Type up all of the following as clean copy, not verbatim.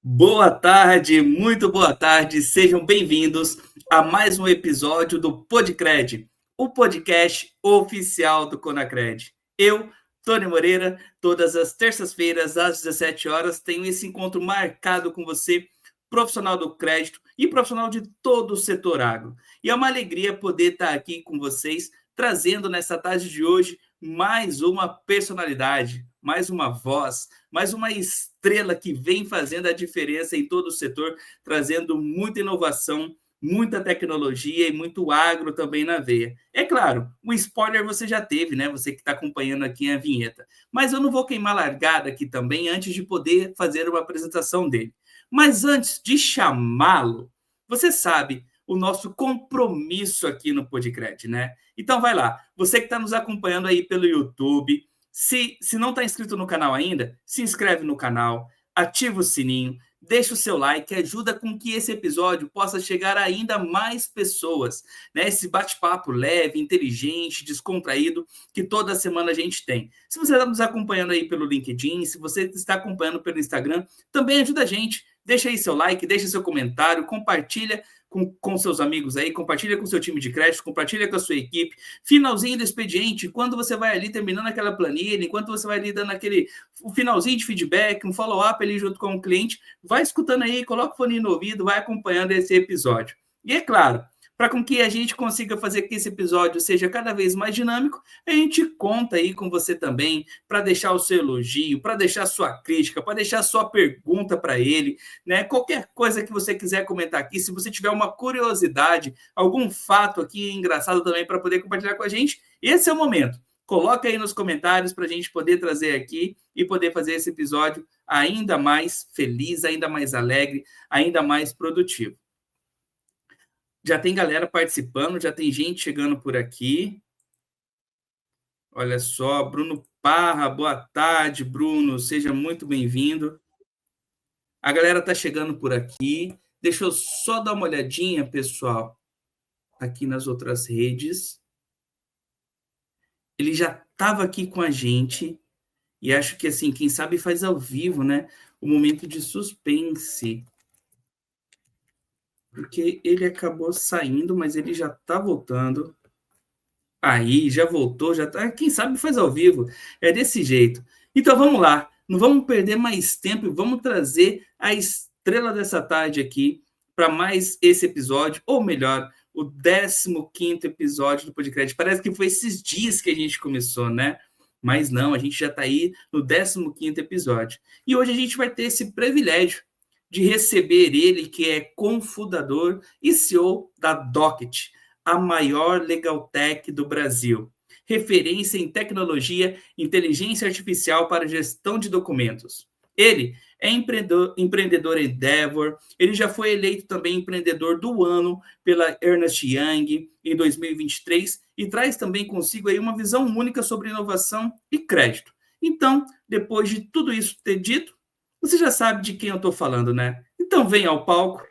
Boa tarde, muito boa tarde. Sejam bem-vindos a mais um episódio do Podcred, o podcast oficial do Conacred. Eu, Tony Moreira, todas as terças-feiras às 17 horas, tenho esse encontro marcado com você, profissional do crédito e profissional de todo o setor agro. E é uma alegria poder estar aqui com vocês, trazendo nessa tarde de hoje mais uma personalidade, mais uma voz, mais uma estrela que vem fazendo a diferença em todo o setor, trazendo muita inovação, muita tecnologia e muito agro também na veia. É claro, o spoiler você já teve, né? Você que está acompanhando aqui a vinheta. Mas eu não vou queimar largada aqui também antes de poder fazer uma apresentação dele. Mas antes de chamá-lo, você sabe o nosso compromisso aqui no Podcred, né? Então vai lá, você que está nos acompanhando aí pelo YouTube, se não está inscrito no canal ainda, se inscreve no canal, ativa o sininho, deixa o seu like, ajuda com que esse episódio possa chegar a ainda mais pessoas, né? Esse bate-papo leve, inteligente, descontraído que toda semana a gente tem. Se você está nos acompanhando aí pelo LinkedIn, se você está acompanhando pelo Instagram, também ajuda a gente. Deixa aí seu like, deixa seu comentário, compartilha com seus amigos aí, compartilha com seu time de crédito, compartilha com a sua equipe. Finalzinho do expediente, quando você vai ali terminando aquela planilha, enquanto você vai ali dando o finalzinho de feedback, um follow-up ali junto com o cliente, vai escutando aí, coloca o fone no ouvido, vai acompanhando esse episódio. E é claro, para com que a gente consiga fazer que esse episódio seja cada vez mais dinâmico, a gente conta aí com você também para deixar o seu elogio, para deixar a sua crítica, para deixar a sua pergunta para ele, né? Qualquer coisa que você quiser comentar aqui, se você tiver uma curiosidade, algum fato aqui engraçado também para poder compartilhar com a gente, esse é o momento. Coloca aí nos comentários para a gente poder trazer aqui e poder fazer esse episódio ainda mais feliz, ainda mais alegre, ainda mais produtivo. Já tem galera participando, já tem gente chegando por aqui. Olha só, Bruno Parra, boa tarde, Bruno, seja muito bem-vindo. A galera está chegando por aqui. Deixa eu só dar uma olhadinha, pessoal, aqui nas outras redes. Ele já estava aqui com a gente e acho que, assim, quem sabe faz ao vivo, né? O momento de suspense. Porque ele acabou saindo, mas ele já está voltando. Aí, já voltou, já tá. Quem sabe faz ao vivo. É desse jeito. Então vamos lá. Não vamos perder mais tempo e vamos trazer a estrela dessa tarde aqui para mais esse episódio, ou melhor, o 15º episódio do Podcast. Parece que foi esses dias que a gente começou, né? Mas não, a gente já está aí no 15º episódio. E hoje a gente vai ter esse privilégio de receber ele, que é cofundador e CEO da Docket, a maior legal tech do Brasil, referência em tecnologia e inteligência artificial para gestão de documentos. Ele é empreendedor Endeavor, ele já foi eleito também empreendedor do ano pela Ernst Young em 2023 e traz também consigo aí uma visão única sobre inovação e crédito. Então, depois de tudo isso ter dito, você já sabe de quem eu estou falando, né? Então, venha ao palco.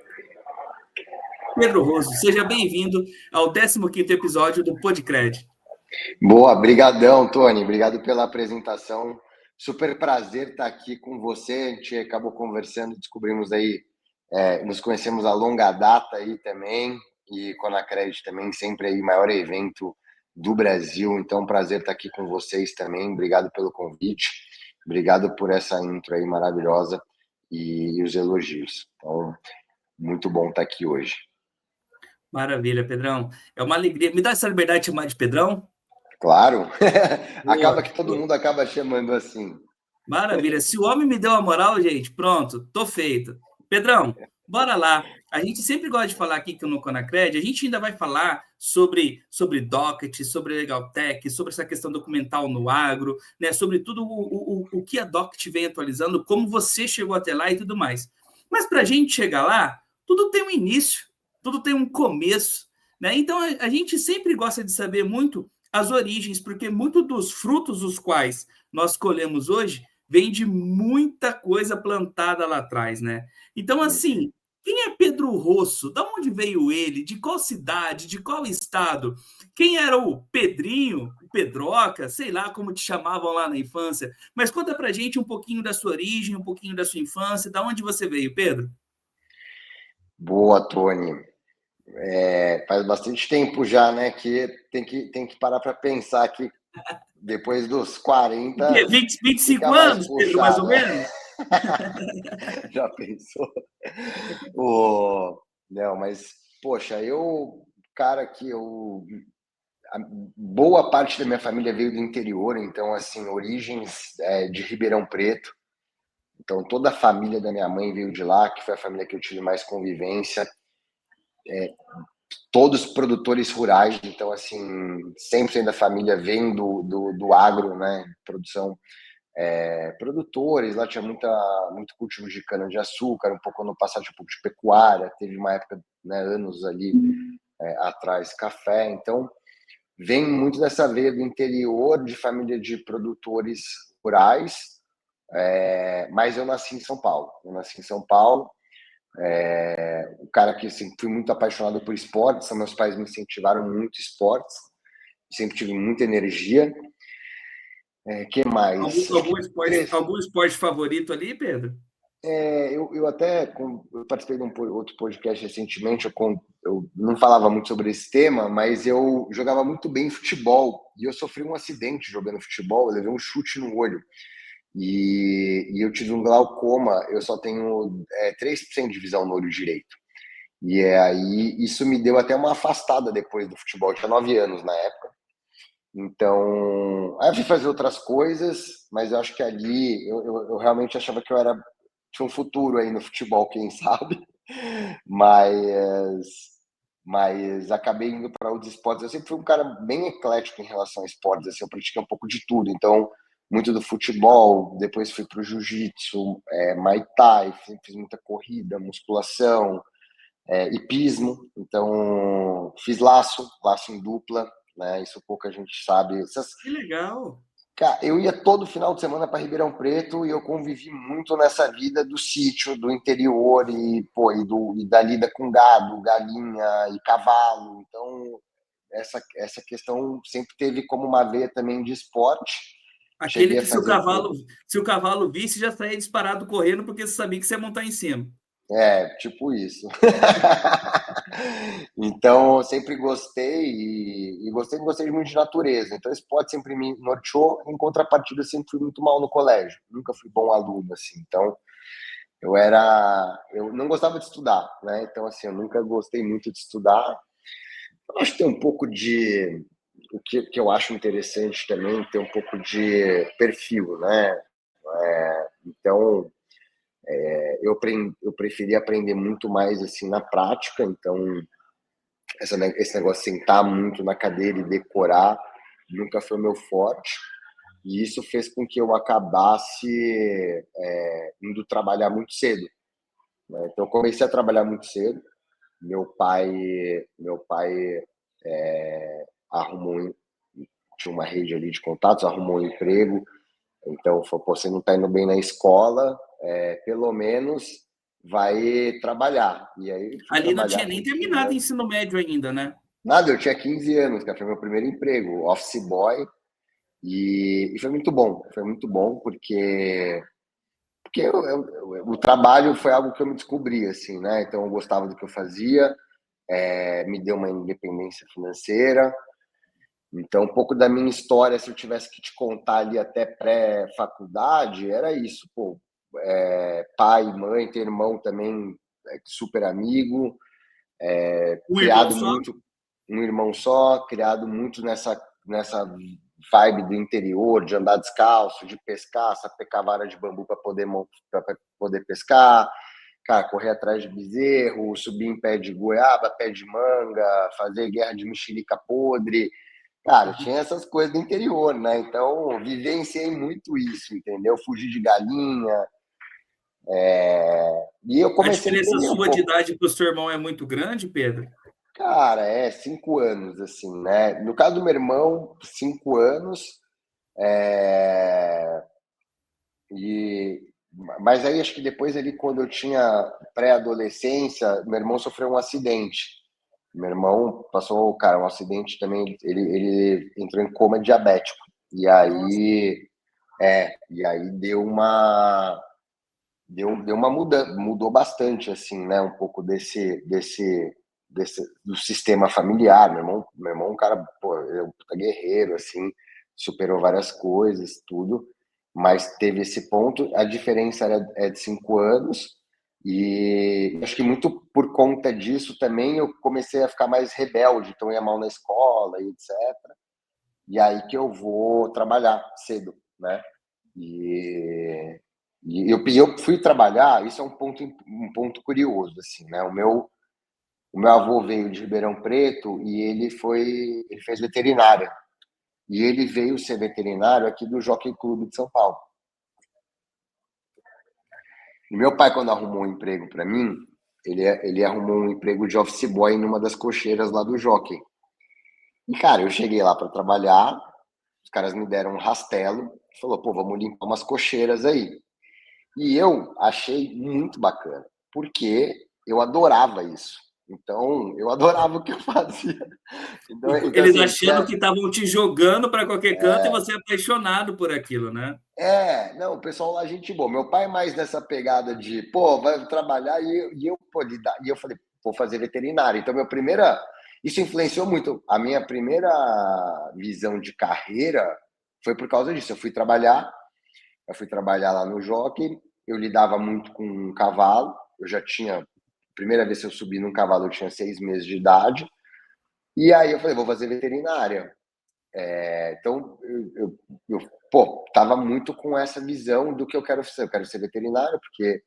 Pedro Rosso, seja bem-vindo ao 15º episódio do Podcred. Boa, brigadão, Tony. Obrigado pela apresentação. Super prazer estar aqui com você. A gente acabou conversando, descobrimos aí, nos conhecemos a longa data aí também, e Conacred também, sempre aí, maior evento do Brasil. Então, prazer estar aqui com vocês também. Obrigado pelo convite. Obrigado por essa intro aí maravilhosa e os elogios. Então, muito bom estar aqui hoje. Maravilha, Pedrão. É uma alegria. Me dá essa liberdade de chamar de Pedrão? Claro. Boa, Acaba que todo mundo acaba chamando assim. maravilha. Se o homem me deu a moral, gente, pronto, tô feito. Pedrão, bora lá. A gente sempre gosta de falar aqui no Conacred, a gente ainda vai falar sobre Docket, sobre Legal Tech, sobre essa questão documental no agro, né? Sobre tudo o que a Docket vem atualizando, como você chegou até lá e tudo mais. Mas para a gente chegar lá, tudo tem um início, tudo tem um começo, né? Então a gente sempre gosta de saber muito as origens, porque muito dos frutos os quais nós colhemos hoje vem de muita coisa plantada lá atrás, né? Então, assim, quem é Pedro Rosso? Da onde veio ele? De qual cidade? De qual estado? Quem era o Pedrinho? Pedroca, sei lá como te chamavam lá na infância. Mas conta pra gente um pouquinho da sua origem, um pouquinho da sua infância, da onde você veio, Pedro? Boa, Tony. Faz bastante tempo já, né, que tem que parar para pensar que depois dos O quê? 40 25 fica mais anos, Pedro, mais ou puxado, né? menos? Já pensou? O... Não, mas, poxa, cara, a boa parte da minha família veio do interior, então, assim, origens de Ribeirão Preto. Então, toda a família da minha mãe veio de lá, que foi a família que eu tive mais convivência. Todos produtores rurais, então, assim, 100% da família vem do agro, né? Produção, produtores, lá tinha muito cultivo de cana-de-açúcar, um pouco no passado, um pouco de pecuária, teve uma época, né, anos ali atrás, café, então vem muito dessa veia do interior, de família de produtores rurais, mas eu nasci em São Paulo. O cara que assim, fui muito apaixonado por esportes, meus pais me incentivaram muito esportes, sempre tive muita energia. Que mais? Acho que Algum esporte favorito ali, Pedro? eu até eu participei de outro podcast recentemente, eu não falava muito sobre esse tema, mas eu jogava muito bem futebol e eu sofri um acidente jogando futebol, eu levei um chute no olho e eu tive um glaucoma, eu só tenho 3% de visão no olho direito. E aí isso me deu até uma afastada depois do futebol, eu tinha 9 anos na época. Então, aí eu fui fazer outras coisas, mas eu acho que ali eu realmente achava que tinha um futuro aí no futebol, quem sabe. Mas, mas acabei indo para outros esportes. Eu sempre fui um cara bem eclético em relação a esportes, assim, eu pratiquei um pouco de tudo. Então, muito do futebol, depois fui para o jiu-jitsu, Muay Thai, fiz muita corrida, musculação, hipismo. Então, fiz laço em dupla, né? Isso pouca gente sabe. Que legal! Cara, eu ia todo final de semana para Ribeirão Preto e eu convivi muito nessa vida do sítio, do interior e da lida com gado, galinha e cavalo. Então, essa questão sempre teve como uma veia também de esporte. Aquele Cheguei a que fazer um pouco. se o cavalo visse, já saía disparado correndo, porque você sabia que você ia montar em cima. Tipo isso. Então, eu sempre gostei e gostei muito de natureza. Então, esporte sempre me norteou. Em contrapartida, eu sempre fui muito mal no colégio. Nunca fui bom aluno, assim. Então, eu não gostava de estudar, né? Então, assim, eu nunca gostei muito de estudar. Eu acho que tem um pouco de o que eu acho interessante também, ter um pouco de perfil, né? Então, eu preferi aprender muito mais assim na prática. Então, esse negócio de sentar muito na cadeira e decorar nunca foi meu forte. E isso fez com que eu acabasse indo trabalhar muito cedo, né? Então, eu comecei a trabalhar muito cedo. Meu pai arrumou, tinha uma rede ali de contatos, arrumou um emprego. Então, falou, pô, você não está indo bem na escola, pelo menos vai trabalhar. E aí fui Ali não trabalhar tinha nem com 15 terminado o anos. ensino médio ainda, né? Nada, eu tinha 15 anos, que foi meu primeiro emprego, office boy, e foi muito bom, porque o trabalho foi algo que eu me descobri, assim, né? Então, eu gostava do que eu fazia, me deu uma independência financeira. Então, um pouco da minha história, se eu tivesse que te contar ali até pré-faculdade, era isso, pô, pai, mãe, ter irmão também, super amigo, Um irmão criado só? muito, um irmão só, criado muito nessa vibe do interior, de andar descalço, de pescar, saber vara de bambu para poder pescar, cara, correr atrás de bezerro, subir em pé de goiaba, pé de manga, fazer guerra de mexerica podre. Cara, tinha essas coisas do interior, né? Então, vivenciei muito isso, entendeu? Fugir de galinha. E eu A comecei a diferença entender um sua de pouco. idade para o seu irmão é muito grande, Pedro? Cara, 5 anos, assim, né? No caso do meu irmão, 5 anos. É... E... Mas aí, acho que depois, ali, quando eu tinha pré-adolescência, meu irmão sofreu um acidente. Meu irmão passou, cara, um acidente também, ele entrou em coma diabético. E Nossa, aí, e aí deu uma mudança, mudou bastante, assim, né? Um pouco desse do sistema familiar. Meu irmão é um cara, pô, ele é um puta guerreiro, assim, superou várias coisas, tudo, mas teve esse ponto. A diferença é de 5 anos, e acho que muito por conta disso também eu comecei a ficar mais rebelde, então eu ia mal na escola e etc. E aí que eu vou trabalhar cedo, né? E, e eu fui trabalhar, isso é um ponto curioso, assim, né? O meu avô veio de Ribeirão Preto e ele fez veterinária. E ele veio ser veterinário aqui do Jockey Clube de São Paulo. E meu pai, quando arrumou um emprego para mim, ele arrumou um emprego de office boy numa das cocheiras lá do Jockey. E, cara, eu cheguei lá para trabalhar, os caras me deram um rastelo, falou, pô, vamos limpar umas cocheiras aí. E eu achei muito bacana, porque eu adorava isso. Então, eu adorava o que eu fazia. Então eles assim, achando que estavam te jogando para qualquer canto e você é apaixonado por aquilo, né? não, o pessoal lá, gente boa. Meu pai mais nessa pegada de, pô, vai trabalhar pô, e eu falei, vou fazer veterinário. Então, isso influenciou muito. A minha primeira visão de carreira foi por causa disso. Eu fui trabalhar lá no Jockey, eu lidava muito com um cavalo, eu já tinha, primeira vez que eu subi num cavalo, eu tinha 6 meses de idade, e aí eu falei, vou fazer veterinária. Então, pô, tava muito com essa visão do que eu quero ser veterinário, porque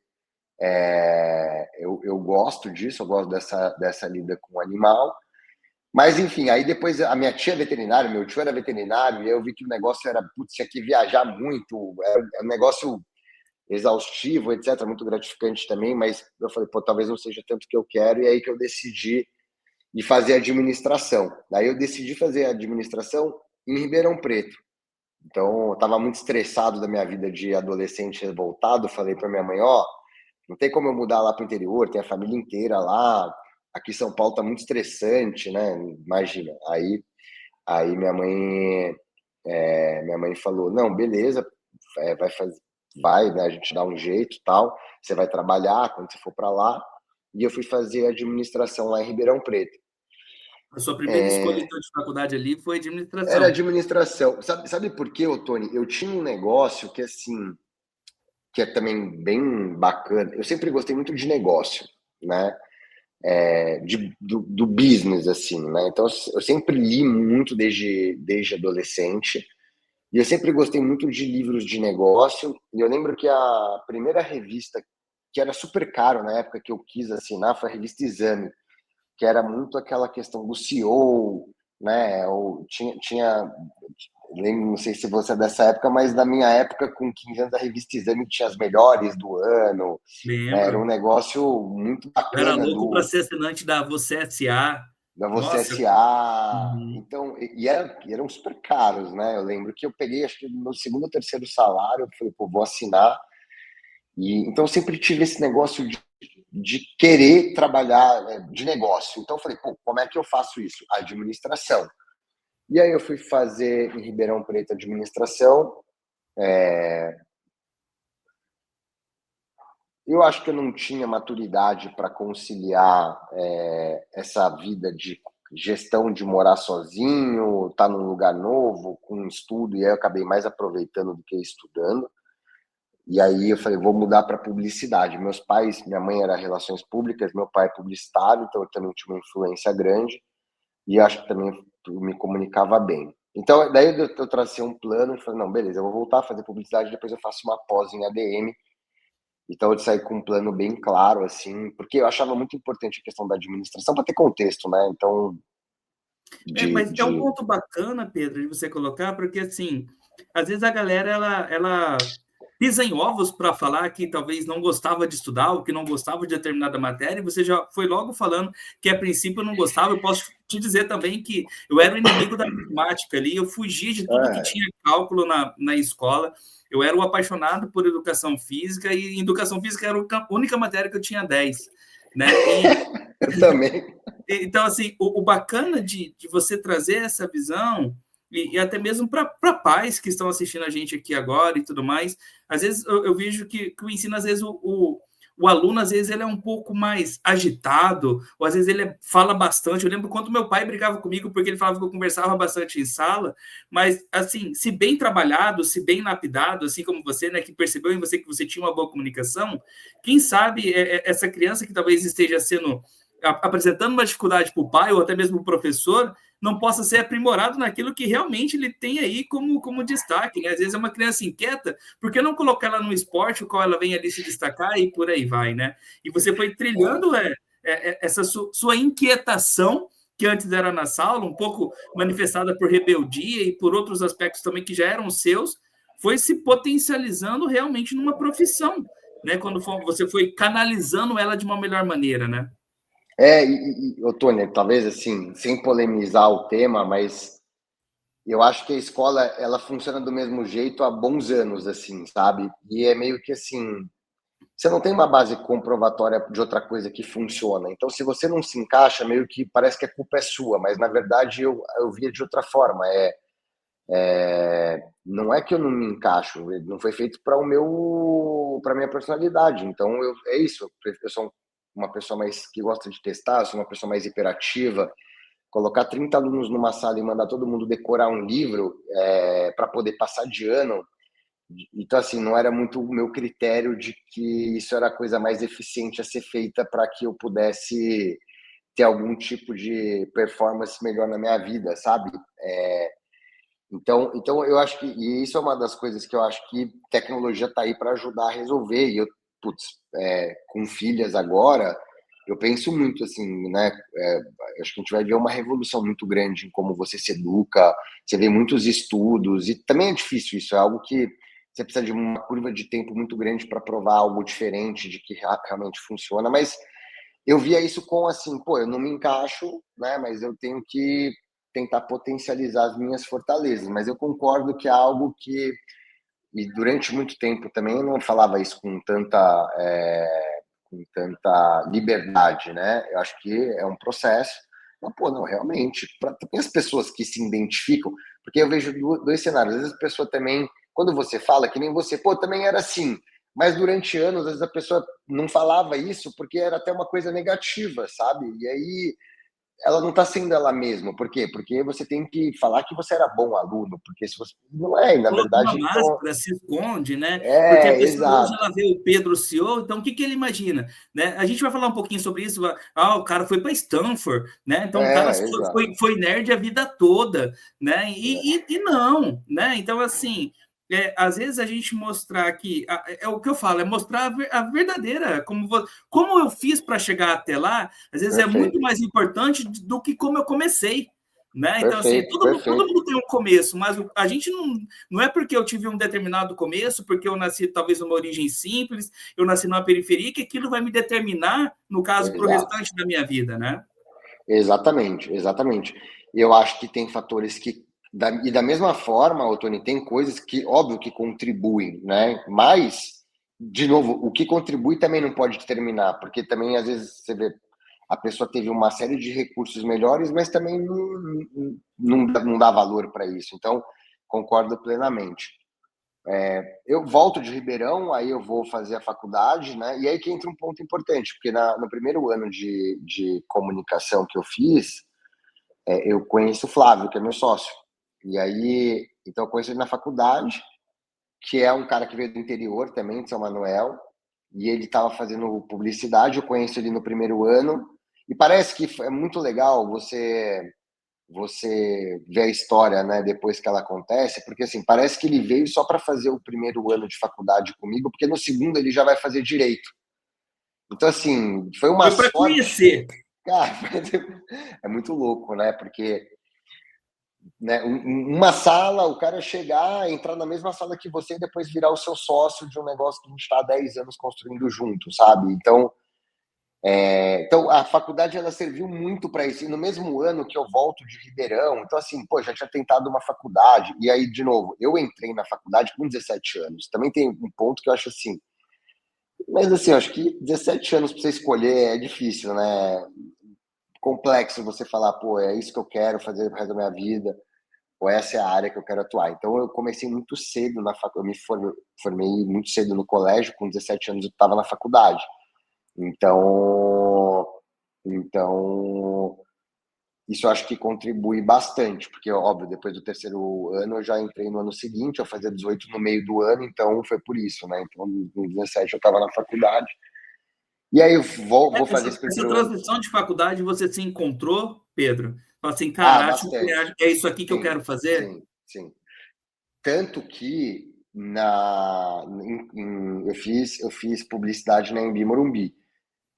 eu gosto disso, eu gosto dessa lida com o animal, mas enfim, aí depois a minha tia é veterinária, meu tio era veterinário, e eu vi que o negócio era, putz, tinha que viajar muito, era um negócio exaustivo, etc., muito gratificante também, mas eu falei, pô, talvez não seja tanto que eu quero, e aí que eu decidi de fazer administração. Daí eu decidi fazer administração em Ribeirão Preto. Então, eu estava muito estressado da minha vida de adolescente revoltado, falei para minha mãe, ó, não tem como eu mudar lá para o interior, tem a família inteira lá, aqui em São Paulo tá muito estressante, né? Imagina. Aí minha mãe falou, não, beleza, vai fazer, vai, né, a gente dá um jeito, tal, você vai trabalhar quando você for para lá. E eu fui fazer administração lá em Ribeirão Preto. A sua primeira escolha então, de faculdade ali foi Era administração. administração. Sabe por quê, Tony? Eu tinha um negócio que assim, que é também bem bacana. Eu sempre gostei muito de negócio, né? Do business, assim, né? Então, eu sempre li muito desde adolescente. E eu sempre gostei muito de livros de negócio. E eu lembro que a primeira revista, que era super caro na época que eu quis assinar, foi a revista Exame, que era muito aquela questão do CEO, né? Ou não sei se você é dessa época, mas na minha época, com 15 anos, a revista Exame tinha as melhores do ano, né? Era um Lembro. negócio muito Eu era bacana louco para ser assinante da Você S.A. da Você Nossa. SA. Uhum. Então, eram super caros, né? Eu lembro que eu peguei, acho que no meu segundo ou terceiro salário, eu falei, pô, vou assinar. Então, eu sempre tive esse negócio de querer trabalhar de negócio. Então, eu falei, pô, como é que eu faço isso? Administração. E aí eu fui fazer em Ribeirão Preto administração. Eu acho que eu não tinha maturidade para conciliar essa vida de gestão de morar sozinho, estar num lugar novo, com estudo, e aí eu acabei mais aproveitando do que estudando. E aí eu falei, vou mudar para publicidade. Meus pais, minha mãe era relações públicas, meu pai é publicitário, então eu também tinha uma influência grande, e acho que também me comunicava bem. Então, daí eu tracei um plano e falei, não, beleza, eu vou voltar a fazer publicidade, depois eu faço uma pós em ADM. Então, eu saí com um plano bem claro, assim, porque eu achava muito importante a questão da administração para ter contexto, né? Então, Mas é um ponto bacana, Pedro, de você colocar, porque assim, às vezes a galera ela pisa em ovos para falar que talvez não gostava de estudar ou que não gostava de determinada matéria, e você já foi logo falando que a princípio eu não gostava. Eu posso te dizer também que eu era o inimigo da matemática ali, eu fugia de tudo que tinha cálculo na escola. Eu era o apaixonado por educação física, e educação física era a única matéria que eu tinha 10, né? Eu também. Então, assim, o bacana de você trazer essa visão, e até mesmo para pais que estão assistindo a gente aqui agora e tudo mais, às vezes eu vejo que o ensino, às vezes, o aluno, às vezes, ele é um pouco mais agitado, ou às vezes ele fala bastante. Eu lembro quando meu pai brigava comigo, porque ele falava que eu conversava bastante em sala, mas, assim, se bem trabalhado, se bem lapidado, assim como você, né, que percebeu em você que você tinha uma boa comunicação, quem sabe essa criança que talvez esteja sendo apresentando uma dificuldade para o pai ou até mesmo para o professor, não possa ser aprimorado naquilo que realmente ele tem aí como destaque. Né? Às vezes é uma criança inquieta, por que não colocar ela no esporte, o qual ela vem ali se destacar e por aí vai, né? E você foi trilhando essa sua inquietação, que antes era na sala, um pouco manifestada por rebeldia e por outros aspectos também que já eram seus, foi se potencializando realmente numa profissão, né? Quando você foi canalizando ela de uma melhor maneira, né? Tônia, talvez assim, sem polemizar o tema, mas eu acho que a escola, ela funciona do mesmo jeito há bons anos, assim, sabe? E é meio que assim, você não tem uma base comprovatória de outra coisa que funciona. Então, se você não se encaixa, meio que parece que a culpa é sua, mas na verdade eu via de outra forma. Não é que eu não me encaixo, não foi feito para minha personalidade. Então, é isso. Eu sou uma pessoa mais que gosta de testar, eu sou uma pessoa mais hiperativa. Colocar 30 alunos numa sala e mandar todo mundo decorar um livro para poder passar de ano. Então, assim, não era muito o meu critério de que isso era a coisa mais eficiente a ser feita para que eu pudesse ter algum tipo de performance melhor na minha vida, sabe? Então eu acho que e isso é uma das coisas que eu acho que tecnologia está aí para ajudar a resolver. E eu, com filhas agora, eu penso muito assim, né? Acho que a gente vai ver uma revolução muito grande em como você se educa. Você vê muitos estudos e também é difícil isso. É algo que você precisa de uma curva de tempo muito grande para provar algo diferente de que realmente funciona. Mas eu via isso com assim, pô, eu não me encaixo, né? Mas eu tenho que tentar potencializar as minhas fortalezas. Mas eu concordo que é algo que, e durante muito tempo também eu não falava isso com tanta liberdade, né? Eu acho que é um processo. Mas, pô, não, realmente, para as pessoas que se identificam, porque eu vejo dois cenários. Às vezes a pessoa também, quando você fala, que nem você, pô, também era assim. Mas durante anos, às vezes a pessoa não falava isso porque era até uma coisa negativa, sabe? E aí ela não está sendo ela mesma. Por quê? Porque você tem que falar que você era bom aluno, porque se você não é, e na Coloca uma verdade, então, máscara, se esconde, né? Porque a pessoa hoje exato. ela vê o Pedro CEO, então o que ele imagina? Né? A gente vai falar um pouquinho sobre isso. O cara foi para Stanford, né? Então o cara Exato. foi nerd a vida toda, né? E não, né? Então, assim, às vezes a gente mostrar que é o que eu falo, é mostrar a verdadeira, como eu fiz para chegar até lá, às vezes é muito Perfeito. mais importante do que como eu comecei. Né? Então, assim, Perfeito, todo perfeito. mundo tem um começo, mas a gente não é porque eu tive um determinado começo, porque eu nasci talvez numa origem simples, eu nasci numa periferia, que aquilo vai me determinar, no caso, para o Exato. restante da minha vida, né? Exatamente, exatamente. E eu acho que tem fatores que, e da mesma forma, ô, Tony, tem coisas que, óbvio, que contribuem, né? Mas, de novo, o que contribui também não pode determinar, porque também, às vezes, você vê, a pessoa teve uma série de recursos melhores, mas também não dá valor para isso. Então, concordo plenamente. Eu volto de Ribeirão, aí eu vou fazer a faculdade, né? E aí que entra um ponto importante, porque no primeiro ano de comunicação que eu fiz, eu conheço o Flávio, que é meu sócio. E aí, então eu conheci ele na faculdade, que é um cara que veio do interior também, de São Manuel, e ele estava fazendo publicidade, eu conheço ele no primeiro ano, e parece que é muito legal você vê a história, né, depois que ela acontece, porque assim, parece que ele veio só para fazer o primeiro ano de faculdade comigo, porque no segundo ele já vai fazer direito. Então, assim, foi uma Foi para sorte, conhecer. cara, é muito louco, né, porque né, uma sala, o cara chegar, entrar na mesma sala que você e depois virar o seu sócio de um negócio que a gente está há 10 anos construindo junto, sabe? Então, a faculdade ela serviu muito para isso. E no mesmo ano que eu volto de Ribeirão, então assim, pô, já tinha tentado uma faculdade. E aí, de novo, eu entrei na faculdade com 17 anos. Também tem um ponto que eu acho assim, mas assim, eu acho que 17 anos para você escolher é difícil, né? complexo você falar, pô, é isso que eu quero fazer pro resto da minha vida, ou essa é a área que eu quero atuar. Então, eu comecei muito cedo na faculdade, eu me formei muito cedo no colégio, com 17 anos eu estava na faculdade. Então, isso eu acho que contribui bastante, porque, óbvio, depois do terceiro ano eu já entrei no ano seguinte, eu fazia 18 no meio do ano, então foi por isso, né? Então, com 17 eu estava na faculdade. E aí eu vou fazer esse Essa primeiro ano. transição de faculdade, você se encontrou, Pedro? Fala assim, Ah, cara, acho bastante. que é isso aqui que eu Sim, quero fazer? sim, sim. Tanto que eu fiz publicidade na Embi Morumbi.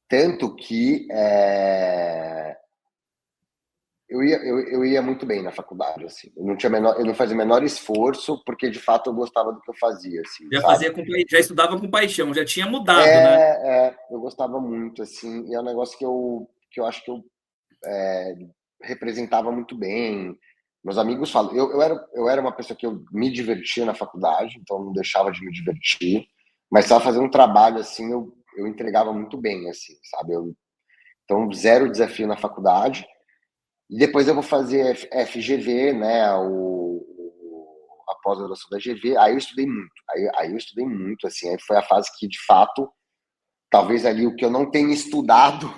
Tanto que eu ia muito bem na faculdade, assim. Eu não fazia o menor esforço, porque de fato eu gostava do que eu fazia, assim, sabe? Já estudava com paixão, já tinha mudado, né? Eu gostava muito, assim, e é um negócio que eu acho que eu representava muito bem. Meus amigos falam, eu era uma pessoa que eu me divertia na faculdade, então eu não deixava de me divertir, mas estava fazendo um trabalho, assim, eu entregava muito bem, assim, sabe? Então, zero desafio na faculdade. E depois eu vou fazer FGV, né? A pós-graduação da GV. Aí eu estudei muito. Aí eu estudei muito, assim. Aí foi a fase que, de fato, talvez ali o que eu não tenha estudado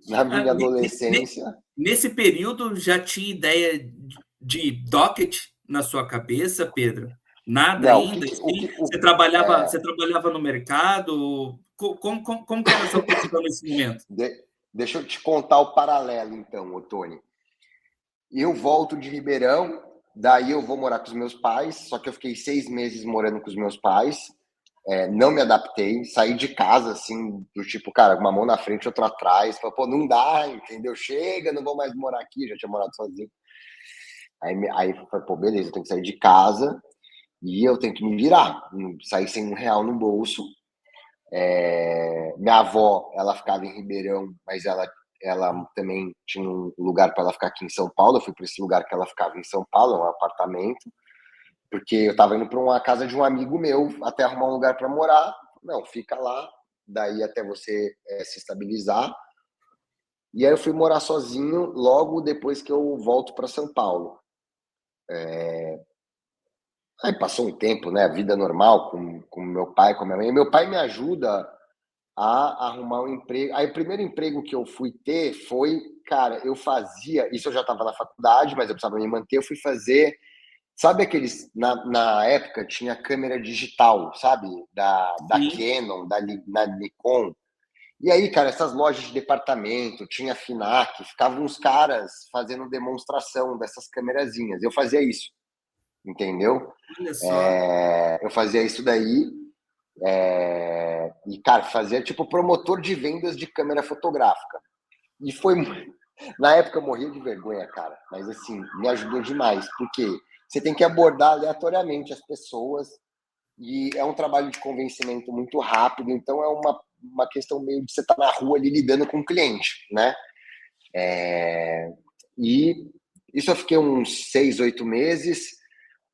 na Ah, minha adolescência. Nesse período, já tinha ideia de docket na sua cabeça, Pedro? Nada Não, ainda? o Assim? que o, Você trabalhava no mercado? Como que era a sua posição nesse momento? deixa eu te contar o paralelo, então, Otônio. Eu volto de Ribeirão, daí eu vou morar com os meus pais, só que eu fiquei 6 meses morando com os meus pais. Não me adaptei, saí de casa, assim, do tipo, cara, uma mão na frente, outra atrás. Falei, pô, não dá, entendeu? Chega, não vou mais morar aqui, já tinha morado sozinho. Aí falei, pô, beleza, eu tenho que sair de casa e eu tenho que me virar. Sair sem R$ 1 no bolso. Minha avó, ela ficava em Ribeirão, mas ela também tinha um lugar para ela ficar aqui em São Paulo. Eu fui para esse lugar que ela ficava em São Paulo, um apartamento, porque eu estava indo para uma casa de um amigo meu até arrumar um lugar para morar. Não, fica lá, daí até você se estabilizar. E aí eu fui morar sozinho logo depois que eu volto para São Paulo. Aí passou um tempo, né? Vida normal com meu pai, com minha mãe. Meu pai me ajuda a arrumar um emprego. Aí o primeiro emprego que eu fui ter foi, cara, eu fazia. Isso eu já estava na faculdade, mas eu precisava me manter. Eu fui fazer. Sabe aqueles. Na época tinha câmera digital, sabe? Da Sim. Canon, da Nikon. E aí, cara, essas lojas de departamento, tinha Finac, ficavam uns caras fazendo demonstração dessas câmerazinhas. Eu fazia isso, entendeu? Olha só. Eu fazia isso daí. E, cara, fazia tipo promotor de vendas de câmera fotográfica. E foi. Na época eu morria de vergonha, cara, mas assim, me ajudou demais, porque você tem que abordar aleatoriamente as pessoas e é um trabalho de convencimento muito rápido, então é uma questão meio de você estar na rua ali lidando com o cliente, né? E isso eu fiquei uns 6, 8 meses.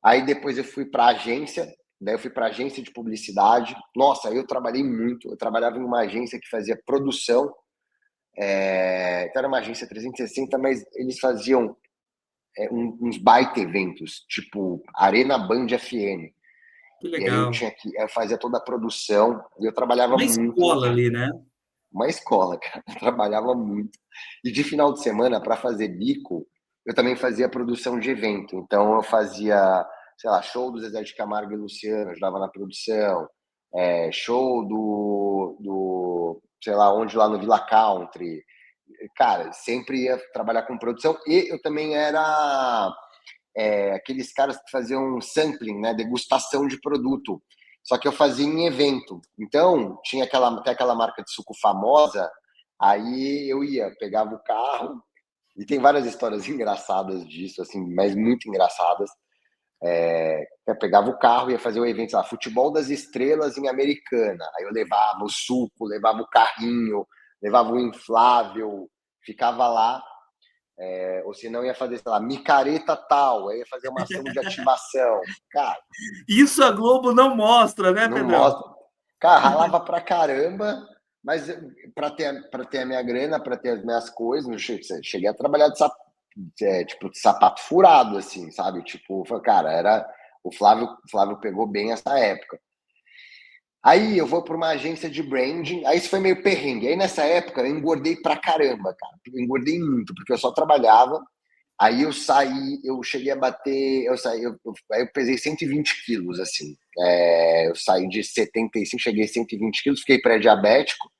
Aí depois eu fui para a agência, daí eu fui para a agência de publicidade. Nossa, aí eu trabalhei muito. Eu trabalhava em uma agência que fazia produção. Então era uma agência 360, mas eles faziam uns baita eventos, tipo Arena Band FM. Que E aí legal. eu fazia toda a produção e eu trabalhava Uma muito. escola ali, né? Uma escola, cara. Eu trabalhava muito. E de final de semana, para fazer bico, eu também fazia produção de evento. Então eu fazia, sei lá, show do Zezé de Camargo e Luciano, ajudava na produção. Show sei lá, onde lá no Villa Country. Cara, sempre ia trabalhar com produção. E eu também era aqueles caras que faziam sampling, né, degustação de produto. Só que eu fazia em evento. Então, tinha até aquela marca de suco famosa, aí eu pegava o carro, e tem várias histórias engraçadas disso, assim, mas muito engraçadas. Eu pegava o carro, ia fazer o evento, sei lá, Futebol das Estrelas em Americana. Aí eu levava o suco, levava o carrinho, levava o inflável, ficava lá. Ou se não, ia fazer, sei lá, micareta tal, aí ia fazer uma ação de ativação. Cara, Isso a Globo não mostra, né, não Pedrão? mostra. Cara, ralava pra caramba, Mas para ter a minha grana, para ter as minhas coisas, eu cheguei a trabalhar de sapato furado, assim, sabe? Tipo, cara, o Flávio pegou bem essa época. Aí eu vou para uma agência de branding, aí isso foi meio perrengue. Aí nessa época eu engordei pra caramba, cara. Eu engordei muito, porque eu só trabalhava. Aí eu cheguei a bater, aí eu pesei 120 quilos, assim. Eu saí de 75, cheguei a 120 quilos, fiquei pré-diabético.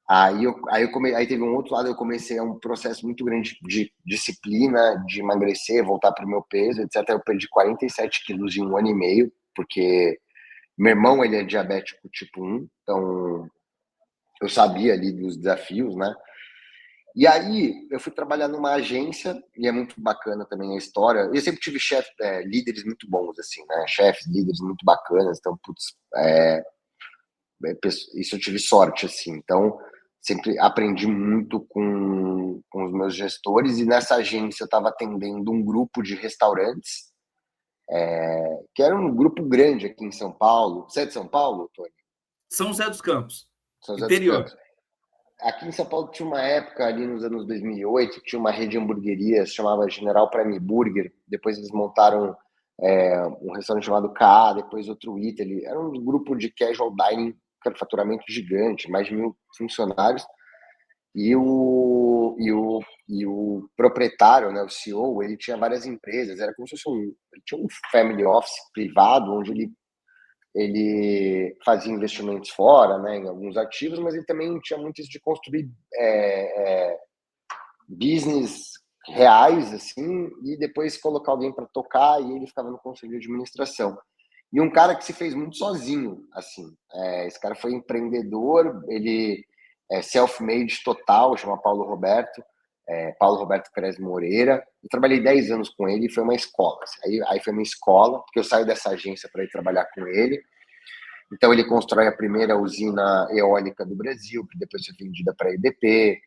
Aí teve um outro lado, eu comecei um processo muito grande de disciplina, de emagrecer, voltar para o meu peso, etc. Eu perdi 47 quilos em 1 ano e meio, porque meu irmão, ele é diabético tipo 1, então eu sabia ali dos desafios, né? E aí eu fui trabalhar numa agência, e é muito bacana também a história. Eu sempre tive líderes muito bons, assim, né? Chefes, líderes muito bacanas, então, putz, isso eu tive sorte, assim. Então, sempre aprendi muito com os meus gestores, e nessa agência eu estava atendendo um grupo de restaurantes, que era um grupo grande aqui em São Paulo. Você é de São Paulo, Tony? São José dos Campos, São José dos interior. Campos. Aqui em São Paulo tinha uma época, ali nos anos 2008, tinha uma rede de hamburguerias, chamava General Prime Burger. Depois eles montaram um restaurante chamado K, depois outro Italy. Era um grupo de casual dining, que era faturamento gigante, mais de 1.000 funcionários. E o proprietário, né, o CEO, ele tinha várias empresas. Era como se fosse ele tinha um family office privado, onde ele fazia investimentos fora, né, em alguns ativos, mas ele também tinha muito isso de construir business reais, assim, e depois colocar alguém para tocar, e ele ficava no conselho de administração. E um cara que se fez muito sozinho, assim. Esse cara foi empreendedor, ele é self-made total, chama Paulo Roberto Cres Moreira. Eu trabalhei 10 anos com ele e foi uma escola. Assim. Aí foi uma escola, porque eu saio dessa agência para ir trabalhar com ele. Então, ele constrói a primeira usina eólica do Brasil, que depois foi vendida para a EDP.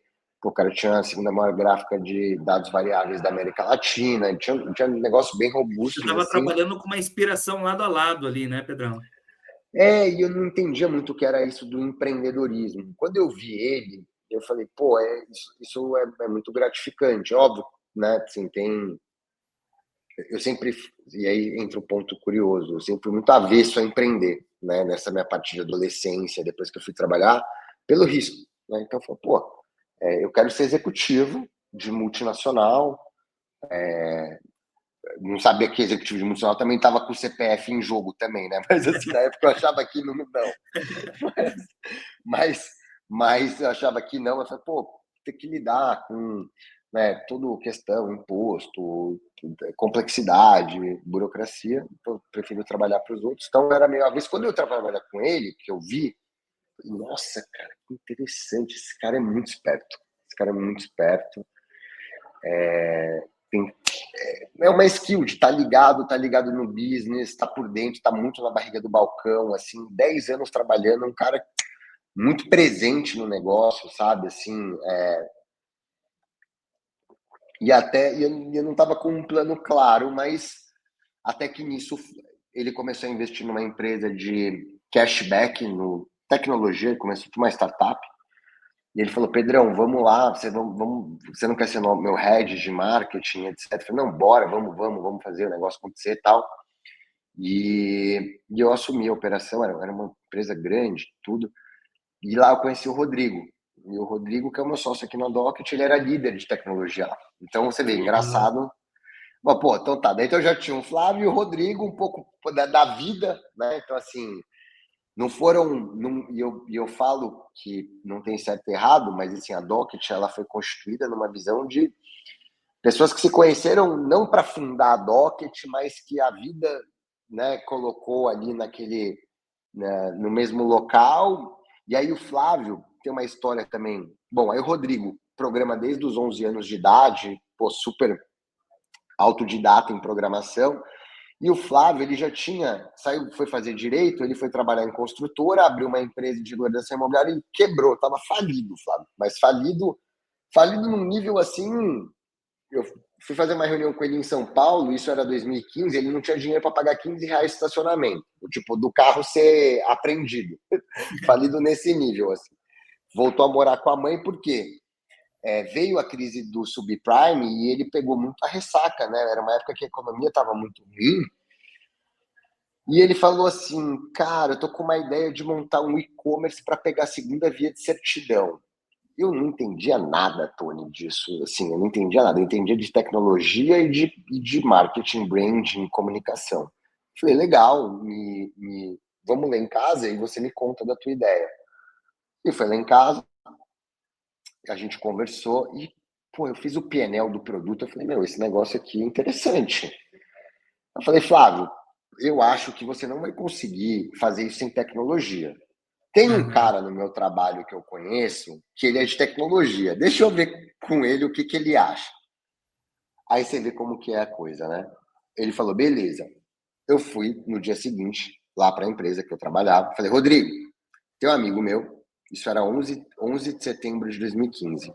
O cara tinha a segunda maior gráfica de dados variáveis da América Latina. Ele tinha um negócio bem robusto. Você estava assim. trabalhando com uma inspiração lado a lado ali, né, Pedrão? E eu não entendia muito o que era isso do empreendedorismo. Quando eu vi ele, eu falei, pô, isso é muito gratificante. Óbvio, né? Assim, eu sempre, e aí entra o ponto curioso, eu sempre fui muito avesso a empreender, né? Nessa minha parte de adolescência, depois que eu fui trabalhar, pelo risco, né? Então, eu falei, pô, eu quero ser executivo de multinacional. Não sabia que executivo de multinacional também estava com o CPF em jogo também, né? Mas assim, na época eu achava que não. Mas eu achava que não. Eu falei, pô, tem que lidar com, né, toda questão, imposto, complexidade, burocracia. Então, eu prefiro trabalhar para os outros. Então, era meio a vez. Quando eu trabalhava com ele, que eu vi, nossa, cara, que interessante. Esse cara é muito esperto. Esse cara é muito esperto. É uma skill de estar ligado no business, estar por dentro, estar muito na barriga do balcão, assim, 10 anos trabalhando, um cara muito presente no negócio, sabe, assim, eu não estava com um plano claro, mas até que nisso ele começou a investir numa empresa de cashback, no tecnologia, ele começou com uma startup, e ele falou, Pedrão, vamos lá, você não quer ser meu head de marketing, etc. Eu falei, não, bora, vamos fazer o negócio acontecer e tal. E eu assumi a operação, era uma empresa grande, tudo. E lá eu conheci o Rodrigo. E o Rodrigo, que é o meu sócio aqui na Docket, ele era líder de tecnologia lá. Então você vê, engraçado. Mas, pô, então tá. Daí eu já tinha o Flávio e o Rodrigo, um pouco da vida, né? Então, assim, não foram. E eu falo que não tem certo e errado, mas assim, a Docket ela foi constituída numa visão de pessoas que se conheceram não para fundar a Docket, mas que a vida, né, colocou ali no mesmo local. E aí o Flávio tem uma história também. Bom, aí o Rodrigo programa desde os 11 anos de idade, pô, super autodidata em programação. E o Flávio, ele já foi fazer direito, ele foi trabalhar em construtora, abriu uma empresa de guardação imobiliária e quebrou, estava falido, Flávio. Mas falido num nível assim. Eu fui fazer uma reunião com ele em São Paulo, isso era 2015, ele não tinha dinheiro para pagar R$ 15 de estacionamento, tipo, do carro ser apreendido. Falido nesse nível, assim. voltou a morar com a mãe, porque veio a crise do subprime e ele pegou muito a ressaca, né? Era uma época que a economia estava muito ruim. E ele falou assim, cara, eu tô com uma ideia de montar um e-commerce para pegar a segunda via de certidão. Eu não entendia nada, Tony, disso. Assim, eu não entendia nada. Eu entendia de tecnologia e de marketing, branding, comunicação. Falei, legal, vamos lá em casa e você me conta da tua ideia. E foi lá em casa, a gente conversou e, pô, eu fiz o PNL do produto. Eu falei, meu, esse negócio aqui é interessante. Eu falei, Flávio, eu acho que você não vai conseguir fazer isso sem tecnologia. Tem um Aham. cara no meu trabalho que eu conheço, que ele é de tecnologia. Deixa eu ver com ele o que, que ele acha. Aí você vê como que é a coisa, né? Ele falou, beleza. Eu fui no dia seguinte, lá para a empresa que eu trabalhava. Falei, Rodrigo, tem um amigo meu, isso era 11 de setembro de 2015,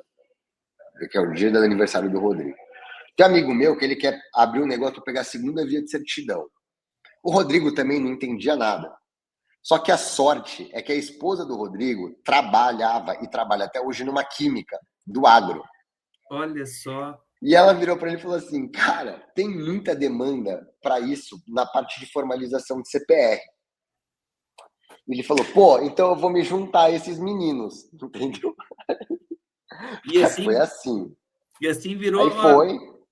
que é o dia do aniversário do Rodrigo. Tem um amigo meu que ele quer abrir um negócio para pegar a segunda via de certidão. O Rodrigo também não entendia nada. Só que a sorte é que a esposa do Rodrigo trabalhava e trabalha até hoje numa química do agro. Olha só. E ela virou para ele e falou assim: cara, tem muita demanda para isso na parte de formalização de CPR. Ele falou: pô, então eu vou me juntar a esses meninos, entendeu? E Foi assim, assim. e assim Aí virou foi, o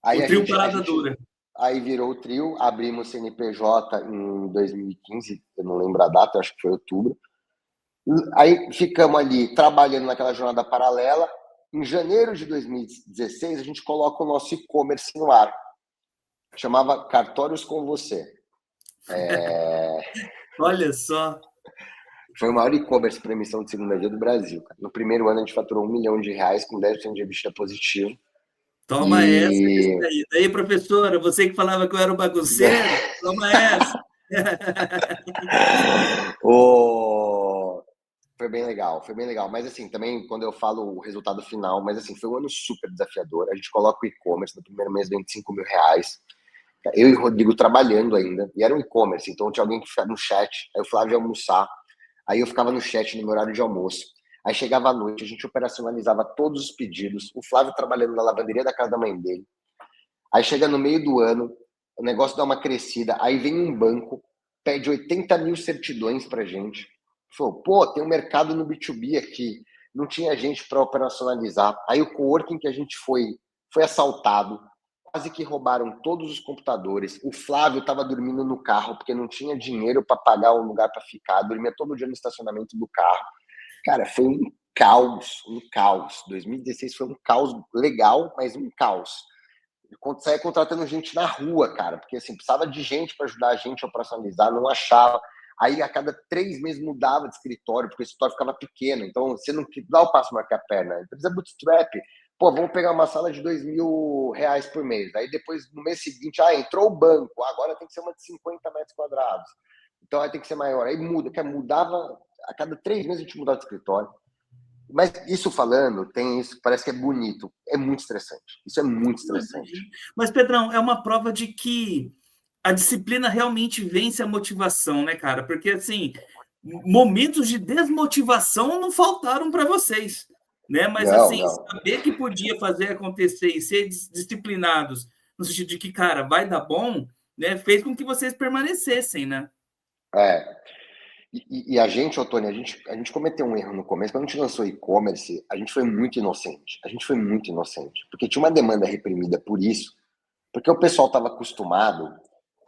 aí a trio gente, a Parada gente Dura. aí virou o trio, abrimos CNPJ em 2015, eu não lembro a data, acho que foi outubro. Aí ficamos ali trabalhando naquela jornada paralela. Em janeiro de 2016, a gente coloca o nosso e-commerce no ar. Chamava Cartórios com Você. Olha só. Foi o maior e-commerce para emissão de segunda via do Brasil. No primeiro ano, a gente faturou R$ 1 milhão com 10% de EBITDA positivo. Toma essa, esse E daí. Daí, professora, você que falava que eu era um bagunceiro, toma essa. o... Foi bem legal, foi bem legal. Mas assim, também quando eu falo o resultado final, mas assim, foi um ano super desafiador. A gente coloca o e-commerce no primeiro mês, R$ 25 mil. Eu e o Rodrigo trabalhando ainda, e era um e-commerce, então tinha alguém que ficava no chat, aí o Flávio ia almoçar, aí eu ficava no chat no meu horário de almoço, aí chegava à noite, a gente operacionalizava todos os pedidos, o Flávio trabalhando na lavanderia da casa da mãe dele, aí chega no meio do ano, o negócio dá uma crescida, aí vem um banco, pede 80 mil certidões pra gente, falou, pô, tem um mercado no B2B aqui, não tinha gente para operacionalizar, aí o coworking que a gente foi assaltado, quase que roubaram todos os computadores. O Flávio estava dormindo no carro porque não tinha dinheiro para pagar um lugar para ficar, dormia todo dia no estacionamento do carro. Cara, foi um caos, um caos. 2016 foi um caos legal, mas um caos. Saia contratando gente na rua, cara, porque assim, precisava de gente para ajudar a gente a operacionalizar, não achava. Aí a cada 3 meses mudava de escritório, porque o escritório ficava pequeno. Então você não dá o passo maior que a perna. Precisa bootstrap. Pô, vamos pegar uma sala de R$ 2.000 por mês. Aí depois, no mês seguinte, entrou o banco. Agora tem que ser uma de 50 metros quadrados. Então aí tem que ser maior. Aí muda, que mudava, a cada 3 meses a gente mudava de escritório. Mas isso falando, tem isso, parece que é bonito. É muito estressante. Isso é muito Não, estressante. imagino. Mas, Pedrão, é uma prova de que a disciplina realmente vence a motivação, né, cara? Porque, assim, momentos de desmotivação não faltaram para vocês, né? Mas, Não, assim, não. saber que podia fazer acontecer e ser disciplinados, no sentido de que, cara, vai dar bom, né? Fez com que vocês permanecessem, né? É. E a gente, Otônio, a gente cometeu um erro no começo. Quando a gente lançou e-commerce, a gente foi muito inocente. A gente foi muito inocente. Porque tinha uma demanda reprimida por isso. Porque o pessoal estava acostumado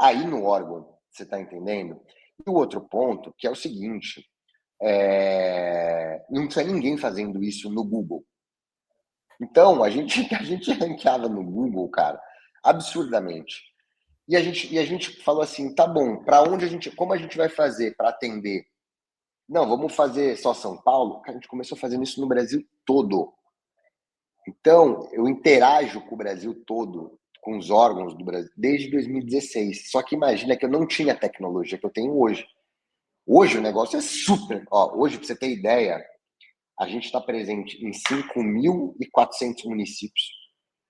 a ir no órgão. Você está entendendo? E o outro ponto, que é o seguinte. Não tinha ninguém fazendo isso no Google. Então, a gente ranqueava no Google, cara, absurdamente. E a gente falou assim, tá bom, como a gente vai fazer para atender? Não, vamos fazer só São Paulo? A gente começou fazendo isso no Brasil todo. Então, eu interajo com o Brasil todo, com os órgãos do Brasil, desde 2016. Só que imagina que eu não tinha a tecnologia que eu tenho hoje. Hoje o negócio é super. Hoje, para você ter ideia, a gente está presente em 5.400 municípios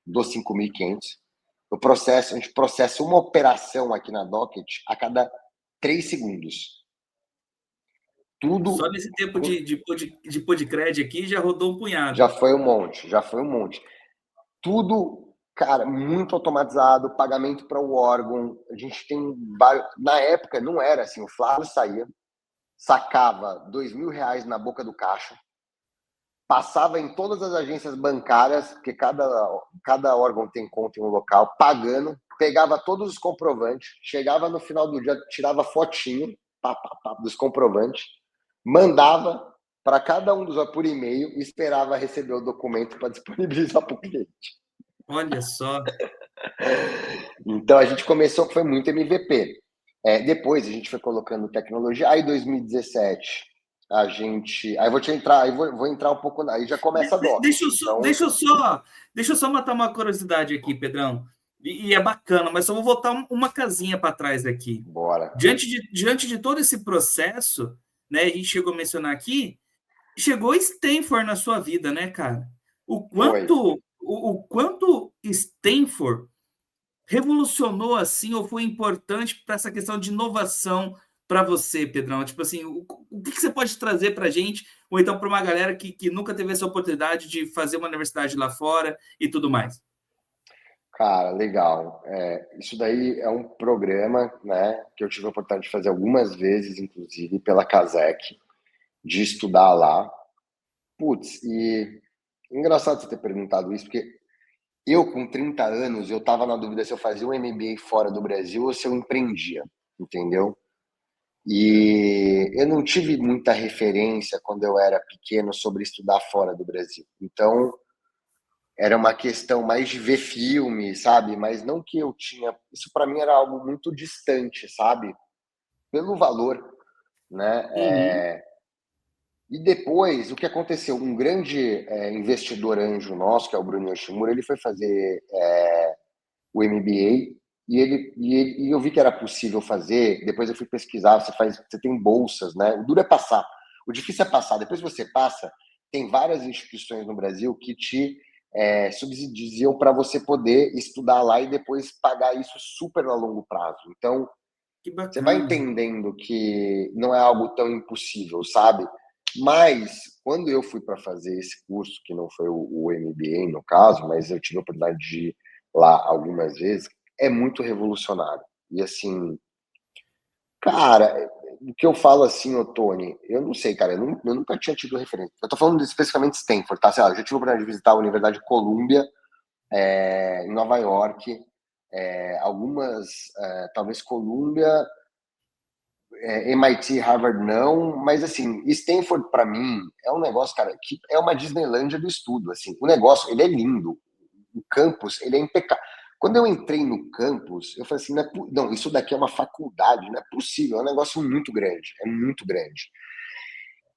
dos 5.500. A gente processa uma operação aqui na Docket a cada 3 segundos. Só Tudo nesse tempo de Podcred aqui já rodou um punhado. já foi um monte, já foi um monte. Tudo, cara, muito automatizado, pagamento para o órgão. A gente tem vários. Na época não era assim, o Flávio saía, sacava R$ 2.000 na boca do caixa, passava em todas as agências bancárias, porque cada órgão tem conta em um local, pagando, pegava todos os comprovantes, chegava no final do dia, tirava fotinho dos comprovantes, mandava para cada um dos por e-mail e esperava receber o documento para disponibilizar para o cliente. Olha só. Então a gente começou, foi muito MVP. Depois a gente foi colocando tecnologia. Aí em 2017 a gente, aí vou entrar um pouco, aí já começa a DOC. Então, Deixa eu só matar uma curiosidade aqui, Pedrão. E é bacana, mas só vou voltar uma casinha para trás aqui. bora. Diante de todo esse processo, né, a gente chegou a mencionar aqui, chegou Stanford na sua vida, né, cara? Foi. O quanto Stanford revolucionou assim ou foi importante para essa questão de inovação para você, Pedrão? Tipo assim, o que você pode trazer para a gente, ou então para uma galera que nunca teve essa oportunidade de fazer uma universidade lá fora e tudo mais? Cara, legal. Isso daí é um programa, né, que eu tive a oportunidade de fazer algumas vezes, inclusive pela Casec, de estudar lá. Putz, e engraçado você ter perguntado isso, porque eu, com 30 anos, eu estava na dúvida se eu fazia um MBA fora do Brasil ou se eu empreendia, entendeu? E eu não tive muita referência quando eu era pequeno sobre estudar fora do Brasil. Então, era uma questão mais de ver filme, sabe? Mas não que eu tinha. Isso para mim era algo muito distante, sabe? Pelo valor, né? Uhum. E depois, o que aconteceu? Um grande investidor anjo nosso, que é o Bruno Yoshimura, ele foi fazer o MBA e eu vi que era possível fazer. Depois eu fui pesquisar. Você tem bolsas, né? O duro é passar. O difícil é passar. Depois que você passa, tem várias instituições no Brasil que te subsidiam para você poder estudar lá e depois pagar isso super a longo prazo. Então, Que você vai bacana. entendendo que não é algo tão impossível, sabe? Mas quando eu fui para fazer esse curso, que não foi o MBA no caso, mas eu tive a oportunidade de ir lá algumas vezes, é muito revolucionário. E assim, cara, o que eu falo assim, ô Tony, eu não sei, cara, eu nunca tinha tido referência. Eu tô falando especificamente de Stanford, tá? Sei lá, eu já tive a oportunidade de visitar a Universidade de Columbia, em Nova York, algumas, talvez Columbia, MIT, Harvard não, mas assim, Stanford para mim é um negócio, cara, que é uma Disneylândia do estudo, assim. O negócio, ele é lindo. O campus, ele é impecável. Quando eu entrei no campus, eu falei assim, não, isso daqui é uma faculdade, não é possível, é um negócio muito grande, é muito grande.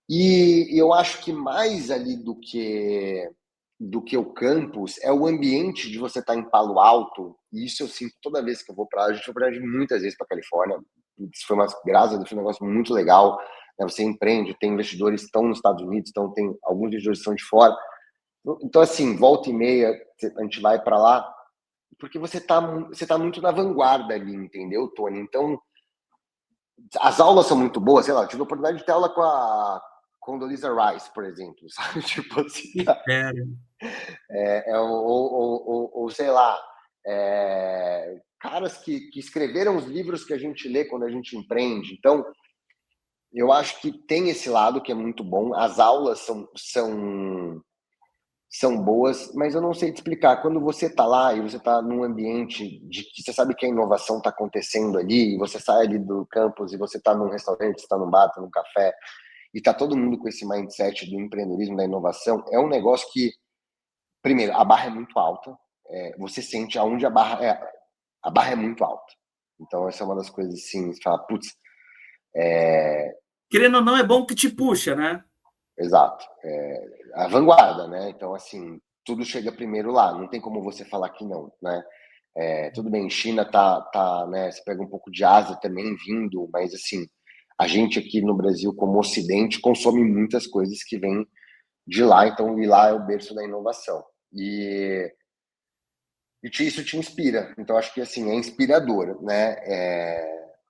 E eu acho que mais ali do que o campus é o ambiente de você estar em Palo Alto, e isso eu sinto toda vez que eu vou para lá. A gente foi para muitas vezes para Califórnia, isso foi uma graças a Deus, foi um negócio muito legal, né? Você empreende, tem investidores que estão nos Estados Unidos, então tem alguns investidores que são de fora. Então assim, volta e meia a gente vai para lá porque você tá muito na vanguarda ali, entendeu, Tony? Então as aulas são muito boas, sei lá, eu tive a oportunidade de ter aula com a Condoleezza Rice, por exemplo, sabe? Tipo assim, Que fera. ou sei lá, caras que escreveram os livros que a gente lê quando a gente empreende. Então, eu acho que tem esse lado que é muito bom. As aulas são boas, mas eu não sei te explicar. Quando você está lá e você está num ambiente de que você sabe que a inovação está acontecendo ali, e você sai ali do campus e você está num restaurante, está num bar, está num café, e está todo mundo com esse mindset do empreendedorismo, da inovação, é um negócio que, primeiro, a barra é muito alta. Você sente aonde a barra é muito alta. Então, essa é uma das coisas assim, você fala, putz, Querendo ou não, é bom que te puxa, né? exato. A vanguarda, né? Então, assim, tudo chega primeiro lá, não tem como você falar que não, né? Tudo bem, China né? Você pega um pouco de Ásia também vindo, mas assim, a gente aqui no Brasil, como Ocidente, consome muitas coisas que vêm de lá, então e lá é o berço da inovação. E isso te inspira. Então, acho que assim, é inspirador, né?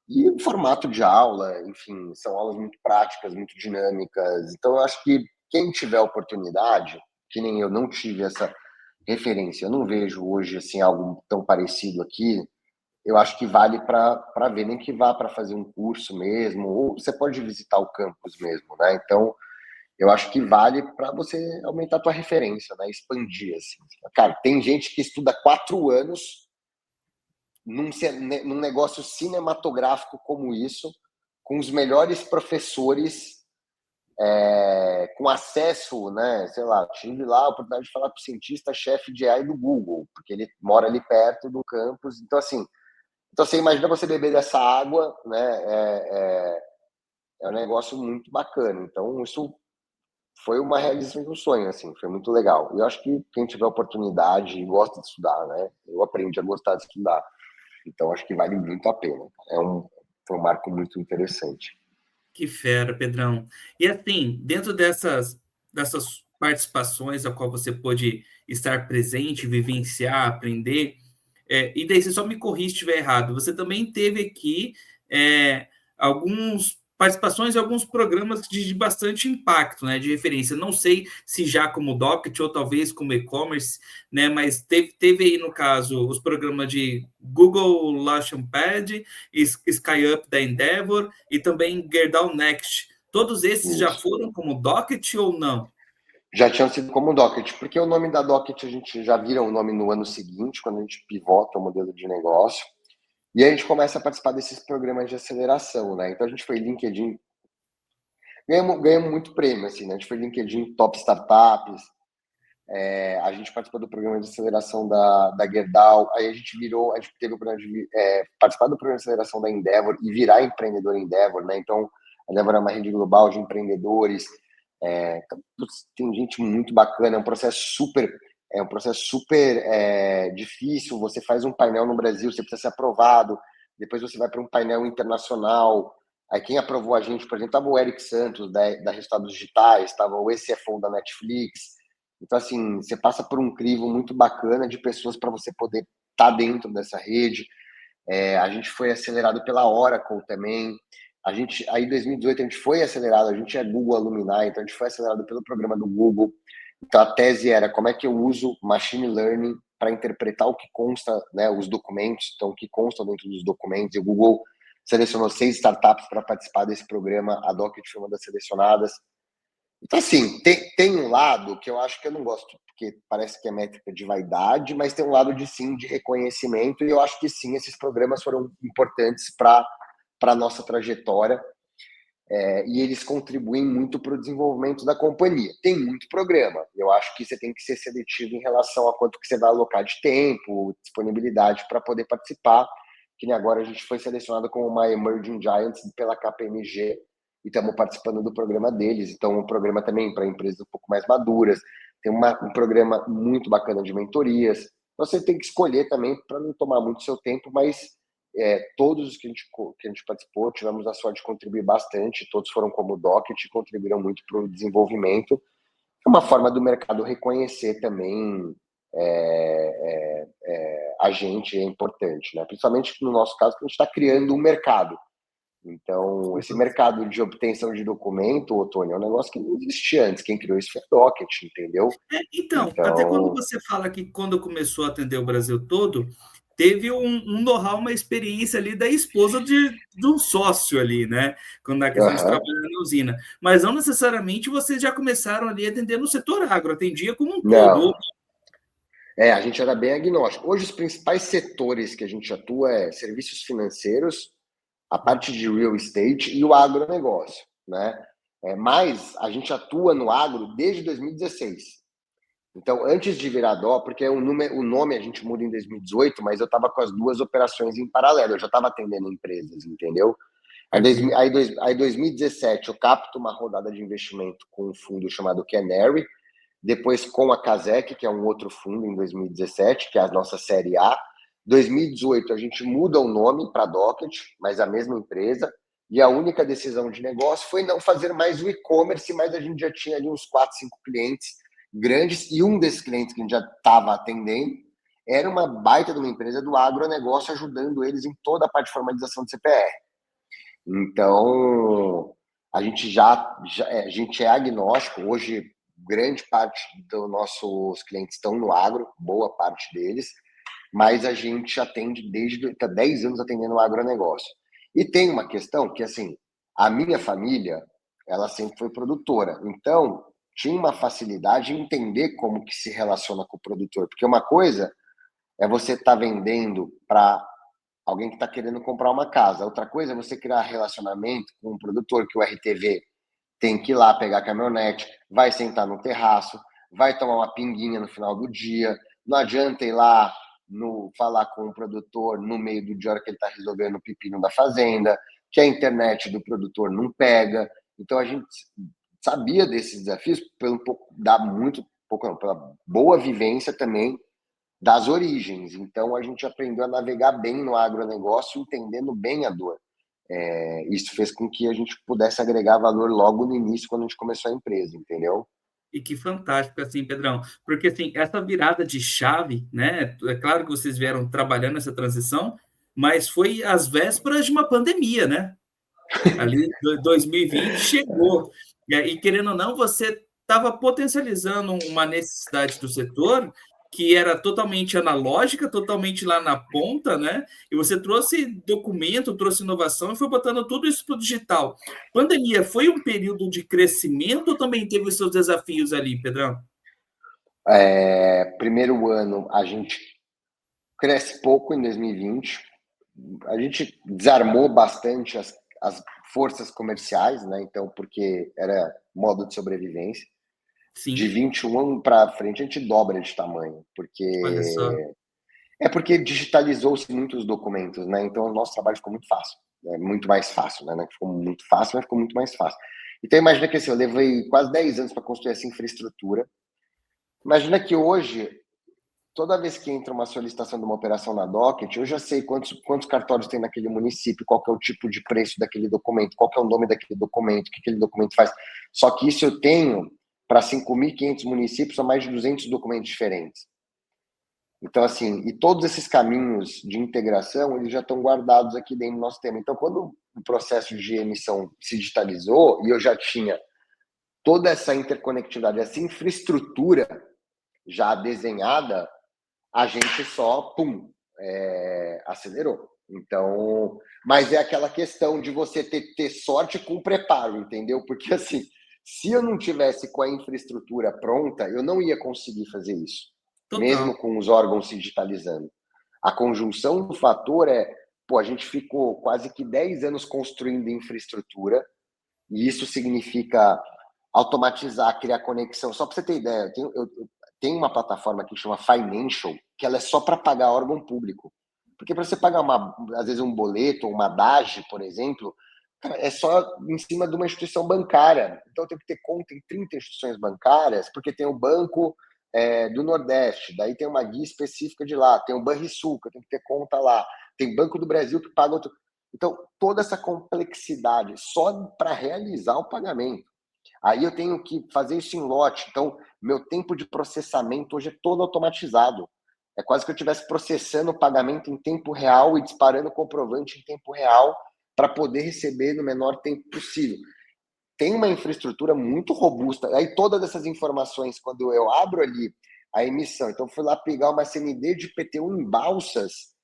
E o formato de aula, enfim, são aulas muito práticas, muito dinâmicas. Então, eu acho que quem tiver oportunidade, que nem eu não tive essa referência, eu não vejo hoje assim algo tão parecido aqui. Eu acho que vale para ver, nem que vá para fazer um curso mesmo, ou você pode visitar o campus mesmo, né? Então, eu acho que vale para você aumentar a tua referência, né? Expandir, assim. Cara, tem gente que estuda 4 anos num negócio cinematográfico como isso, com os melhores professores, com acesso, né? Sei lá, tive lá a oportunidade de falar com o cientista-chefe de AI do Google, porque ele mora ali perto do campus. Então, você imagina você beber dessa água, né? É um negócio muito bacana. Então, isso foi uma realização de um sonho, assim, foi muito legal. E eu acho que quem tiver oportunidade e gosta de estudar, né? Eu aprendi a gostar de estudar. Então, acho que vale muito a pena. Foi um marco muito interessante. Que fera, Pedrão. E assim, dentro dessas participações a qual você pôde estar presente, vivenciar, aprender, e daí você só me corrige se estiver errado, você também teve aqui algumas participações em alguns programas de bastante impacto, né, de referência. Não sei se já como Docket ou talvez como e-commerce, né, mas teve aí, no caso, os programas de Google Launchpad, SkyUp da Endeavor e também Gerdau Next. Todos esses já Isso. foram como Docket ou não? Já tinham sido como Docket, porque o nome da Docket a gente já vira o nome no ano seguinte, quando a gente pivota o modelo de negócio. E aí a gente começa a participar desses programas de aceleração, né? Então a gente foi LinkedIn, ganhamos muito prêmio, assim, né? A gente foi LinkedIn Top Startups, a gente participou do programa de aceleração da Gerdau, aí a gente teve o programa de participar do programa de aceleração da Endeavor e virar empreendedor Endeavor, né? Então, a Endeavor é uma rede global de empreendedores, tem gente muito bacana, é um processo super difícil. Você faz um painel no Brasil, você precisa ser aprovado, depois você vai para um painel internacional. Aí quem aprovou a gente, por exemplo, estava o Eric Santos, da Resultados Digitais, estava o CFO da Netflix. Então, assim, você passa por um crivo muito bacana de pessoas para você poder estar dentro dessa rede. A gente foi acelerado pela Oracle também. Aí em 2018 a gente foi acelerado, a gente é Google Alumni, então a gente foi acelerado pelo programa do Google. Então a tese era como é que eu uso machine learning para interpretar o que consta, né, os documentos, então o que consta dentro dos documentos. E o Google selecionou 6 startups para participar desse programa, a Docket foi uma das selecionadas. Então, assim, tem um lado que eu acho que eu não gosto, porque parece que é métrica de vaidade, mas tem um lado de sim, de reconhecimento, e eu acho que sim, esses programas foram importantes para a nossa trajetória, e eles contribuem muito para o desenvolvimento da companhia. Tem muito programa, eu acho que você tem que ser seletivo em relação a quanto que você vai alocar de tempo, disponibilidade para poder participar, que nem agora a gente foi selecionado como uma Emerging Giants pela KPMG, e estamos participando do programa deles. Então, um programa também para empresas um pouco mais maduras. Tem um programa muito bacana de mentorias. Você tem que escolher também para não tomar muito seu tempo, mas todos os que a gente participou, tivemos a sorte de contribuir bastante. Todos foram como Docket e contribuíram muito para o desenvolvimento. É uma forma do mercado reconhecer também a gente, é importante, né? Principalmente no nosso caso, que a gente está criando um mercado. Então, esse mercado de obtenção de documento, Otônio, é um negócio que não existia antes. Quem criou isso foi a Docket, entendeu? Então, até quando você fala que quando começou a atender o Brasil todo, teve um know-how, uma experiência ali da esposa de um sócio ali, né? Quando na questão de trabalhar na usina. Mas não necessariamente vocês já começaram ali a atender no setor agro, atendia como um todo. Não. A gente era bem agnóstico. Hoje, os principais setores que a gente atua é serviços financeiros, a parte de real estate e o agronegócio, né? Mas a gente atua no agro desde 2016. Então, antes de virar DO, porque o nome a gente muda em 2018, mas eu estava com as duas operações em paralelo, eu já estava atendendo empresas, entendeu? Aí, 2017, eu capto uma rodada de investimento com um fundo chamado Canary, depois com a Casec, que é um outro fundo, em 2017, que é a nossa série A. 2018, a gente muda o nome para Docket, mas a mesma empresa, e a única decisão de negócio foi não fazer mais o e-commerce, mas a gente já tinha ali uns 4, 5 clientes grandes, e um desses clientes que a gente já estava atendendo era uma baita de uma empresa do agronegócio, ajudando eles em toda a parte de formalização de CPR. Então, a gente é agnóstico. Hoje, grande parte dos nossos clientes estão no agro, boa parte deles, mas a gente atende desde tá 10 anos atendendo o agronegócio. E tem uma questão que, assim, a minha família, ela sempre foi produtora. Então, tinha uma facilidade em entender como que se relaciona com o produtor. Porque uma coisa é você estar vendendo para alguém que está querendo comprar uma casa. Outra coisa é você criar relacionamento com um produtor, que o RTV tem que ir lá pegar a caminhonete, vai sentar no terraço, vai tomar uma pinguinha no final do dia. Não adianta ir lá falar com o produtor no meio do dia que ele está resolvendo o pepino da fazenda, que a internet do produtor não pega. Então a gente sabia desses desafios pelo pouco, dá muito pouco, não, pela boa vivência também das origens. Então a gente aprendeu a navegar bem no agronegócio, entendendo bem a dor. Isso fez com que a gente pudesse agregar valor logo no início, quando a gente começou a empresa, entendeu? E que fantástico, assim, Pedrão, porque, assim, essa virada de chave, né, é claro que vocês vieram trabalhando essa transição, mas foi às vésperas de uma pandemia, né? Ali, 2020 chegou, e querendo ou não, você estava potencializando uma necessidade do setor que era totalmente analógica, totalmente lá na ponta, né? E você trouxe documento, trouxe inovação e foi botando tudo isso para o digital. Pandemia foi um período de crescimento ou também teve os seus desafios ali, Pedrão? Primeiro ano, a gente cresce pouco em 2020. A gente desarmou bastante as forças comerciais, né? Então, porque era modo de sobrevivência. De Sim, 21 para frente, a gente dobra de tamanho, olha só. porque digitalizou-se muitos documentos, né? Então, o nosso trabalho ficou muito fácil, né? Muito mais fácil, né? Ficou muito fácil, mas ficou muito mais fácil. Então, imagina que assim, eu levei quase 10 anos para construir essa infraestrutura. Imagina que hoje, toda vez que entra uma solicitação de uma operação na Docket, eu já sei quantos cartórios tem naquele município, qual que é o tipo de preço daquele documento, qual que é o nome daquele documento, o que aquele documento faz. Só que isso eu tenho para 5.500 municípios, são mais de 200 documentos diferentes. Então, assim, e todos esses caminhos de integração, eles já estão guardados aqui dentro do nosso tema. Então, quando o processo de emissão se digitalizou e eu já tinha toda essa interconectividade, essa infraestrutura já desenhada, a gente só, pum, acelerou. Então, mas é aquela questão de você ter sorte com preparo, entendeu? Porque, assim, se eu não tivesse com a infraestrutura pronta, eu não ia conseguir fazer isso, Total. mesmo com os órgãos se digitalizando. A conjunção do fator a gente ficou quase que 10 anos construindo infraestrutura, e isso significa automatizar, criar conexão. Só para você ter ideia, eu tenho uma plataforma que chama Financial, que ela é só para pagar órgão público. Porque para você pagar, às vezes, um boleto, uma DAGE, por exemplo, cara, é só em cima de uma instituição bancária. Então, eu tenho que ter conta em 30 instituições bancárias, porque tem o Banco do Nordeste, daí tem uma guia específica de lá, tem o Banrisul, que eu tenho que ter conta lá, tem Banco do Brasil que paga outro. Então, toda essa complexidade só para realizar o pagamento. Aí eu tenho que fazer isso em lote. Então, meu tempo de processamento hoje é todo automatizado. É quase que eu estivesse processando o pagamento em tempo real e disparando o comprovante em tempo real para poder receber no menor tempo possível. Tem uma infraestrutura muito robusta. Aí todas essas informações, quando eu abro ali a emissão, então fui lá pegar uma CND de IPTU em Balsas,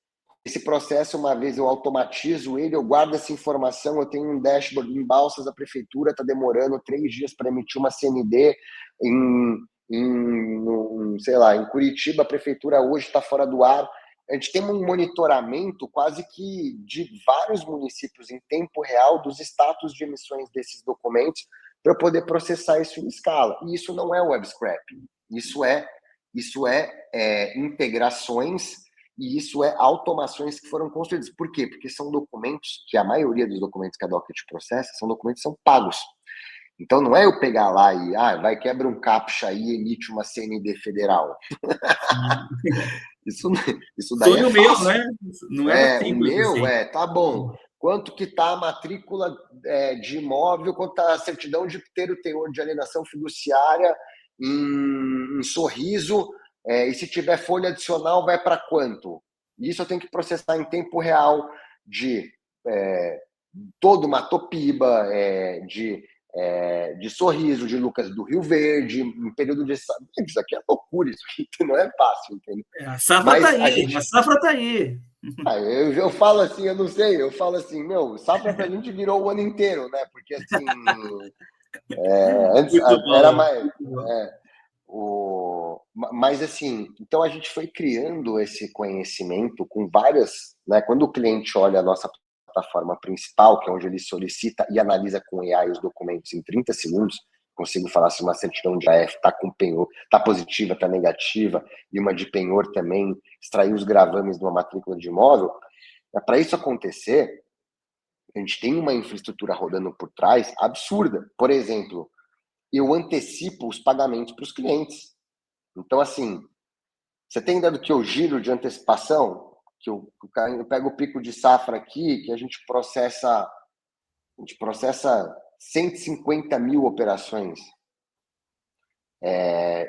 esse processo, uma vez eu automatizo ele, eu guardo essa informação, eu tenho um dashboard em Balsas, a prefeitura está demorando 3 dias para emitir uma CND, sei lá, em Curitiba a prefeitura hoje está fora do ar. A gente tem um monitoramento quase que de vários municípios em tempo real dos status de emissões desses documentos para poder processar isso em escala. E isso não é web scraping, isso é integrações e isso é automações que foram construídas. Por quê? Porque são documentos que a maioria dos documentos que a Docket processa são documentos que são pagos. Então não é eu pegar lá e vai quebra um captcha aí e emite uma CND federal. isso, isso daí é Sonho meu, fácil. né? Não era O simples meu assim. tá bom. Quanto que tá a matrícula de imóvel, quanto tá a certidão de ter o teor de alienação fiduciária em Sorriso, e se tiver folha adicional, vai para quanto? Isso eu tenho que processar em tempo real de todo Matopiba, de Sorriso, de Lucas do Rio Verde, em período de... Isso aqui é loucura, isso aqui não é fácil, entendeu? A safra tá aí, a safra tá aí. Eu falo assim, eu não sei, eu falo assim, meu, safra pra gente virou o ano inteiro, né? Porque assim, antes era mais... Mas assim, então a gente foi criando esse conhecimento com várias, né? Quando o cliente olha a nossa plataforma principal, que é onde ele solicita e analisa com AI os documentos em 30 segundos, consigo falar se uma certidão de AF está com penhor, está positiva, está negativa, e uma de penhor também, extrair os gravames de uma matrícula de imóvel. Para isso acontecer, a gente tem uma infraestrutura rodando por trás absurda. Por exemplo, eu antecipo os pagamentos para os clientes. Então, assim, você tem dado que eu giro de antecipação, que eu pego o pico de safra aqui, que a gente processa 150 mil operações,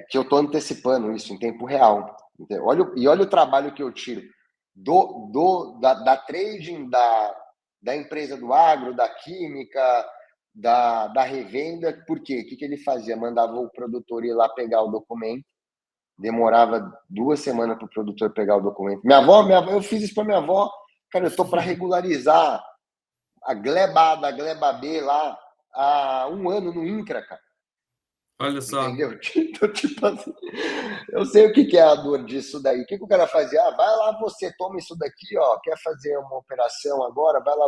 que eu estou antecipando isso em tempo real. Olha o trabalho que eu tiro da trading, da empresa do agro, da química, da revenda. Por quê? O que ele fazia? Mandava o produtor ir lá pegar o documento, demorava 2 semanas para o produtor pegar o documento. Minha avó, eu fiz isso para minha avó. Cara, eu estou para regularizar a Gleba A da Gleba B lá há 1 ano no INCRA, cara. Olha só. Entendeu? Então, tipo assim, eu sei o que é a dor disso daí. O que o cara fazia? Vai lá você, toma isso daqui, ó, quer fazer uma operação agora? Vai lá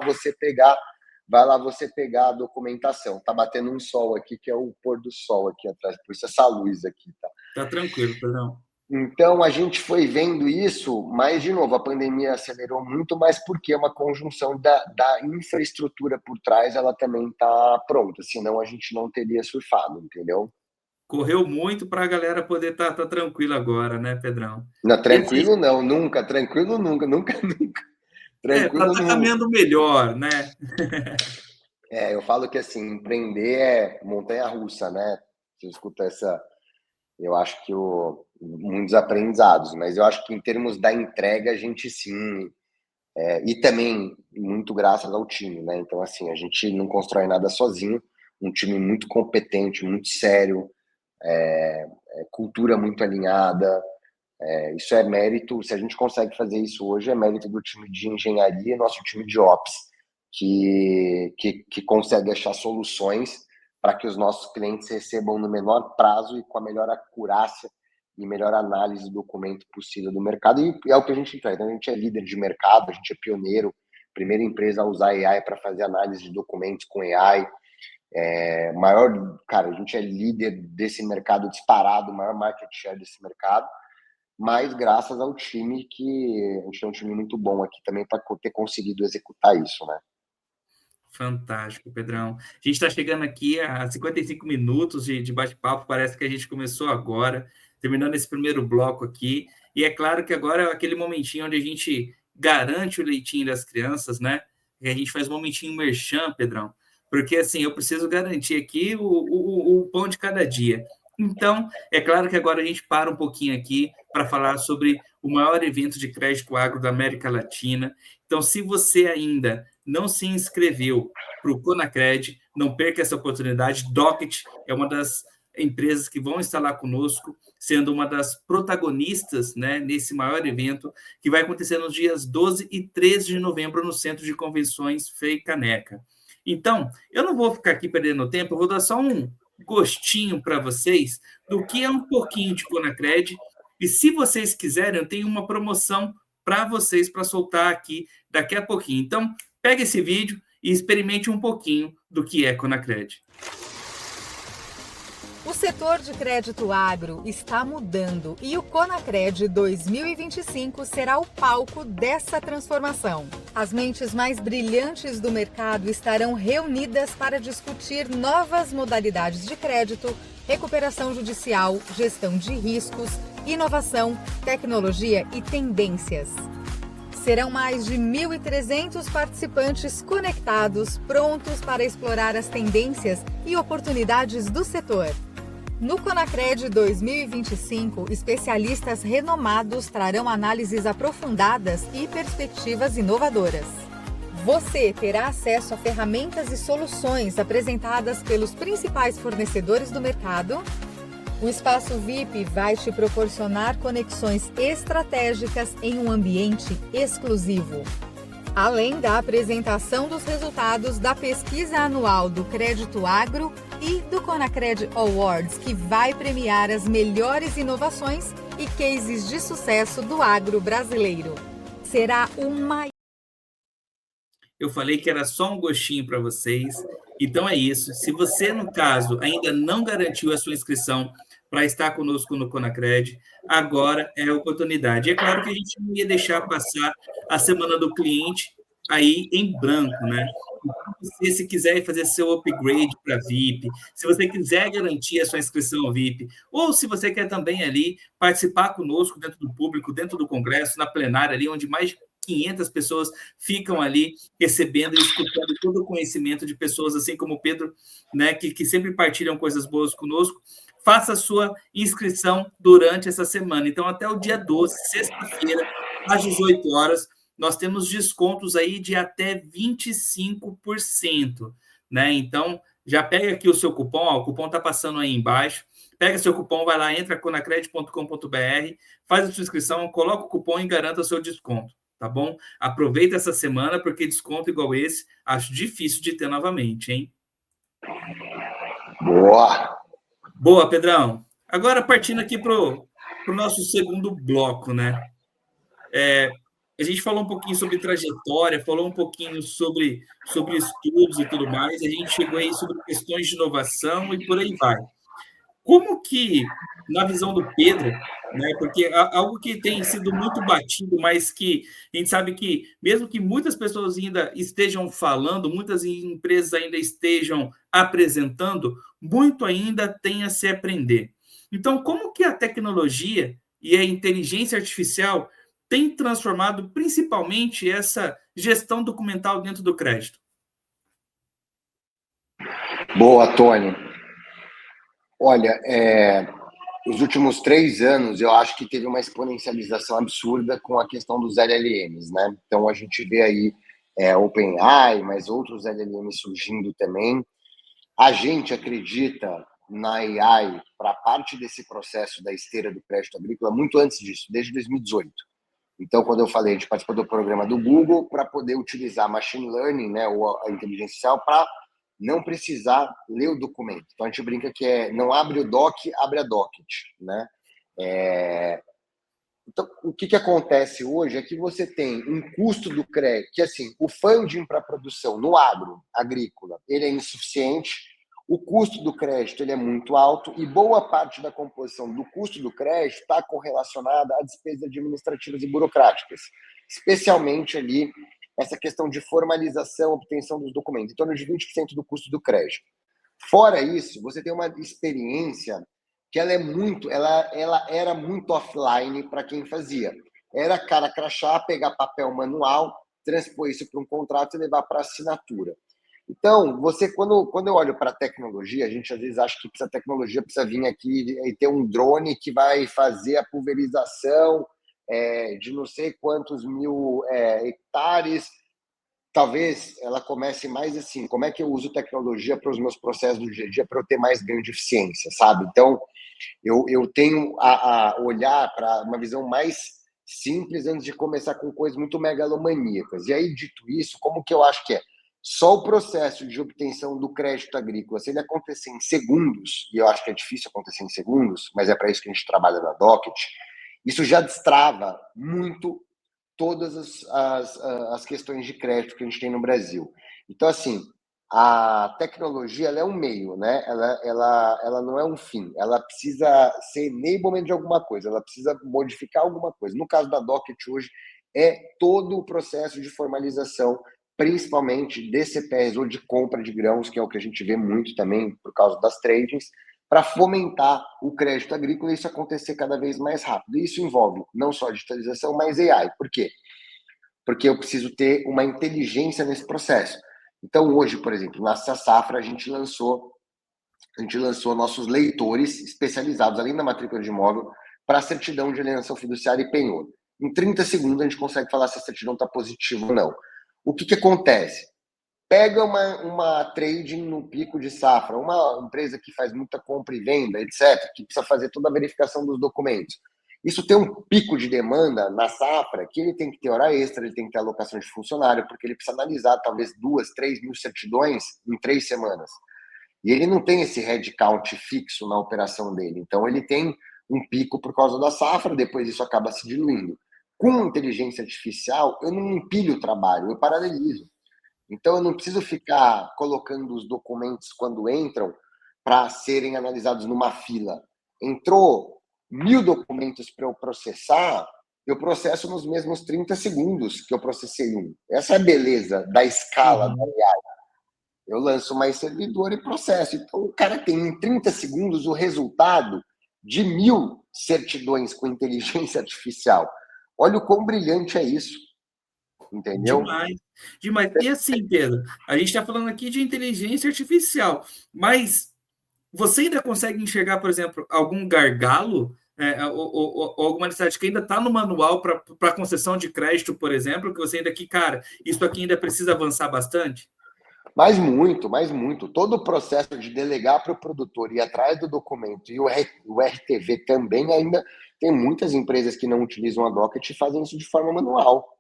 você pegar a documentação. Tá batendo um sol aqui, que é o pôr do sol aqui atrás, por isso essa luz aqui, tá? Tá tranquilo, perdão. Então, a gente foi vendo isso, mas, de novo, a pandemia acelerou muito, mas porque é uma conjunção da infraestrutura por trás, ela também tá pronta, senão a gente não teria surfado, entendeu? Correu muito para a galera poder tá tranquila agora, né, Pedrão? Não, tranquilo assim, não, nunca, tranquilo nunca. Tranquilo tá caminhando melhor, né? Eu falo que, assim, empreender é montanha-russa, né? Você escuta essa... Eu acho que muitos aprendizados, mas eu acho que em termos da entrega, a gente sim... e também muito graças ao time, né? Então, assim, a gente não constrói nada sozinho, um time muito competente, muito sério, cultura muito alinhada, isso é mérito, se a gente consegue fazer isso hoje, é mérito do time de engenharia e nosso time de ops, que consegue achar soluções para que os nossos clientes recebam no menor prazo e com a melhor acurácia e melhor análise do documento possível do mercado, e é o que a gente entrega. Então, a gente é líder de mercado, a gente é pioneiro, primeira empresa a usar AI para fazer análise de documentos com AI, cara, a gente é líder desse mercado disparado, maior market share desse mercado, mas graças ao time que a gente tem um time muito bom aqui também para ter conseguido executar isso, né? Fantástico, Pedrão. A gente está chegando aqui a 55 minutos de bate-papo, parece que a gente começou agora, terminando esse primeiro bloco aqui, e é claro que agora é aquele momentinho onde a gente garante o leitinho das crianças, né? E a gente faz um momentinho merchan, Pedrão, porque assim, eu preciso garantir aqui o pão de cada dia. Então, é claro que agora a gente para um pouquinho aqui para falar sobre o maior evento de crédito agro da América Latina. Então, se você ainda não se inscreveu para o Conacred, não perca essa oportunidade. Docket é uma das empresas que vão estar lá conosco, sendo uma das protagonistas, né, nesse maior evento, que vai acontecer nos dias 12 e 13 de novembro no Centro de Convenções FEI Caneca. Então, eu não vou ficar aqui perdendo tempo, eu vou dar só um gostinho para vocês do que é um pouquinho de Conacred, e se vocês quiserem, eu tenho uma promoção para vocês, para soltar aqui daqui a pouquinho. Então, pegue esse vídeo e experimente um pouquinho do que é Conacred. O setor de crédito agro está mudando e o Conacred 2025 será o palco dessa transformação. As mentes mais brilhantes do mercado estarão reunidas para discutir novas modalidades de crédito, recuperação judicial, gestão de riscos, inovação, tecnologia e tendências. Serão mais de 1.300 participantes conectados, prontos para explorar as tendências e oportunidades do setor. No Conacred 2025, especialistas renomados trarão análises aprofundadas e perspectivas inovadoras. Você terá acesso a ferramentas e soluções apresentadas pelos principais fornecedores do mercado. O espaço VIP vai te proporcionar conexões estratégicas em um ambiente exclusivo. Além da apresentação dos resultados da pesquisa anual do Crédito Agro e do Conacred Awards, que vai premiar as melhores inovações e cases de sucesso do agro brasileiro. Será o maior. Eu falei que era só um gostinho para vocês. Então é isso. Se você, no caso, ainda não garantiu a sua inscrição para estar conosco no Conacred, agora é a oportunidade. E é claro que a gente não ia deixar passar a semana do cliente aí em branco, né? Então, você, se quiser fazer seu upgrade para VIP, se você quiser garantir a sua inscrição VIP, ou se você quer também ali participar conosco dentro do público, dentro do congresso, na plenária ali, onde mais de 500 pessoas ficam ali recebendo e escutando todo o conhecimento de pessoas assim como o Pedro, né, que sempre partilham coisas boas conosco. Faça a sua inscrição durante essa semana. Então, até o dia 12, sexta-feira, às 18 horas, nós temos descontos aí de até 25%, né? Então, já pega aqui o seu cupom, ó, o cupom está passando aí embaixo. Pega seu cupom, vai lá, entra conacred.com.br, faz a sua inscrição, coloca o cupom e garanta o seu desconto, tá bom? Aproveita essa semana, porque desconto igual esse, acho difícil de ter novamente, hein? Boa! Boa, Pedrão. Agora, partindo aqui para o nosso segundo bloco, né? A gente falou um pouquinho sobre trajetória, falou um pouquinho sobre estudos e tudo mais, a gente chegou aí sobre questões de inovação e por aí vai. Como que, na visão do Pedro, né, porque algo que tem sido muito batido, mas que a gente sabe que, mesmo que muitas pessoas ainda estejam falando, muitas empresas ainda estejam apresentando, muito ainda tem a se aprender. Então, como que a tecnologia e a inteligência artificial tem transformado principalmente essa gestão documental dentro do crédito? Boa, Tony. Olha, os últimos 3 anos eu acho que teve uma exponencialização absurda com a questão dos LLMs, né? Então a gente vê aí OpenAI, mas outros LLMs surgindo também. A gente acredita na AI para parte desse processo da esteira do crédito agrícola muito antes disso, desde 2018. Então, quando eu falei, a gente participou do programa do Google para poder utilizar machine learning, né, ou a inteligência artificial, para não precisar ler o documento. Então, a gente brinca que não abre o doc, abre a docket, né? Então, o que acontece hoje é que você tem um custo do crédito, que assim, o funding para a produção no agrícola, ele é insuficiente, o custo do crédito ele é muito alto e boa parte da composição do custo do crédito está correlacionada a despesas administrativas e burocráticas, especialmente ali essa questão de formalização, obtenção dos documentos, em torno de 20% do custo do crédito. Fora isso, você tem uma experiência que ela era muito offline para quem fazia. Era cara crachá, pegar papel manual, transpor isso para um contrato e levar para assinatura. Então, quando eu olho para a tecnologia, a gente às vezes acha que a tecnologia precisa vir aqui e ter um drone que vai fazer a pulverização de não sei quantos mil hectares. Talvez ela comece mais assim, como é que eu uso tecnologia para os meus processos do dia a dia para eu ter mais ganho de eficiência, sabe? Então, eu tenho a olhar para uma visão mais simples antes de começar com coisas muito megalomaníacas. E aí, dito isso, como que eu acho que é? Só o processo de obtenção do crédito agrícola, se ele acontecer em segundos, e eu acho que é difícil acontecer em segundos, mas é para isso que a gente trabalha na Docket, isso já destrava muito todas as questões de crédito que a gente tem no Brasil. Então, assim, a tecnologia ela é um meio, né? Ela não é um fim. Ela precisa ser enablement de alguma coisa, ela precisa modificar alguma coisa. No caso da Docket hoje, é todo o processo de formalização, principalmente de CPRs ou de compra de grãos, que é o que a gente vê muito também por causa das tradings, para fomentar o crédito agrícola e isso acontecer cada vez mais rápido. E isso envolve não só digitalização, mas AI. Por quê? Porque eu preciso ter uma inteligência nesse processo. Então, hoje, por exemplo, na Safra, a gente lançou nossos leitores especializados, além da matrícula de imóvel, para certidão de alienação fiduciária e penhor. Em 30 segundos, a gente consegue falar se a certidão está positiva ou não. O que acontece? Pega uma trading no pico de safra, uma empresa que faz muita compra e venda, etc., que precisa fazer toda a verificação dos documentos. Isso tem um pico de demanda na safra que ele tem que ter hora extra, ele tem que ter alocação de funcionário, porque ele precisa analisar talvez 2, 3 mil certidões em 3 semanas. E ele não tem esse headcount fixo na operação dele. Então, ele tem um pico por causa da safra, depois isso acaba se diluindo. Com inteligência artificial, eu não empilho o trabalho, eu paralelizo. Então, eu não preciso ficar colocando os documentos quando entram para serem analisados numa fila. Entrou 1.000 documentos para eu processar, eu processo nos mesmos 30 segundos que eu processei um. Essa é a beleza da escala da AI. Eu lanço mais servidor e processo. Então, o cara tem em 30 segundos o resultado de 1.000 certidões com inteligência artificial. Olha o quão brilhante é isso. Entendeu? Demais. E assim, Pedro, a gente está falando aqui de inteligência artificial, mas você ainda consegue enxergar, por exemplo, algum gargalo, ou alguma necessidade que ainda está no manual para concessão de crédito, por exemplo, que você ainda aqui, cara, isso aqui ainda precisa avançar bastante? Mas muito, mas muito. Todo o processo de delegar para o produtor ir atrás do documento e o RTV também ainda tem muitas empresas que não utilizam a Docket e fazem isso de forma manual.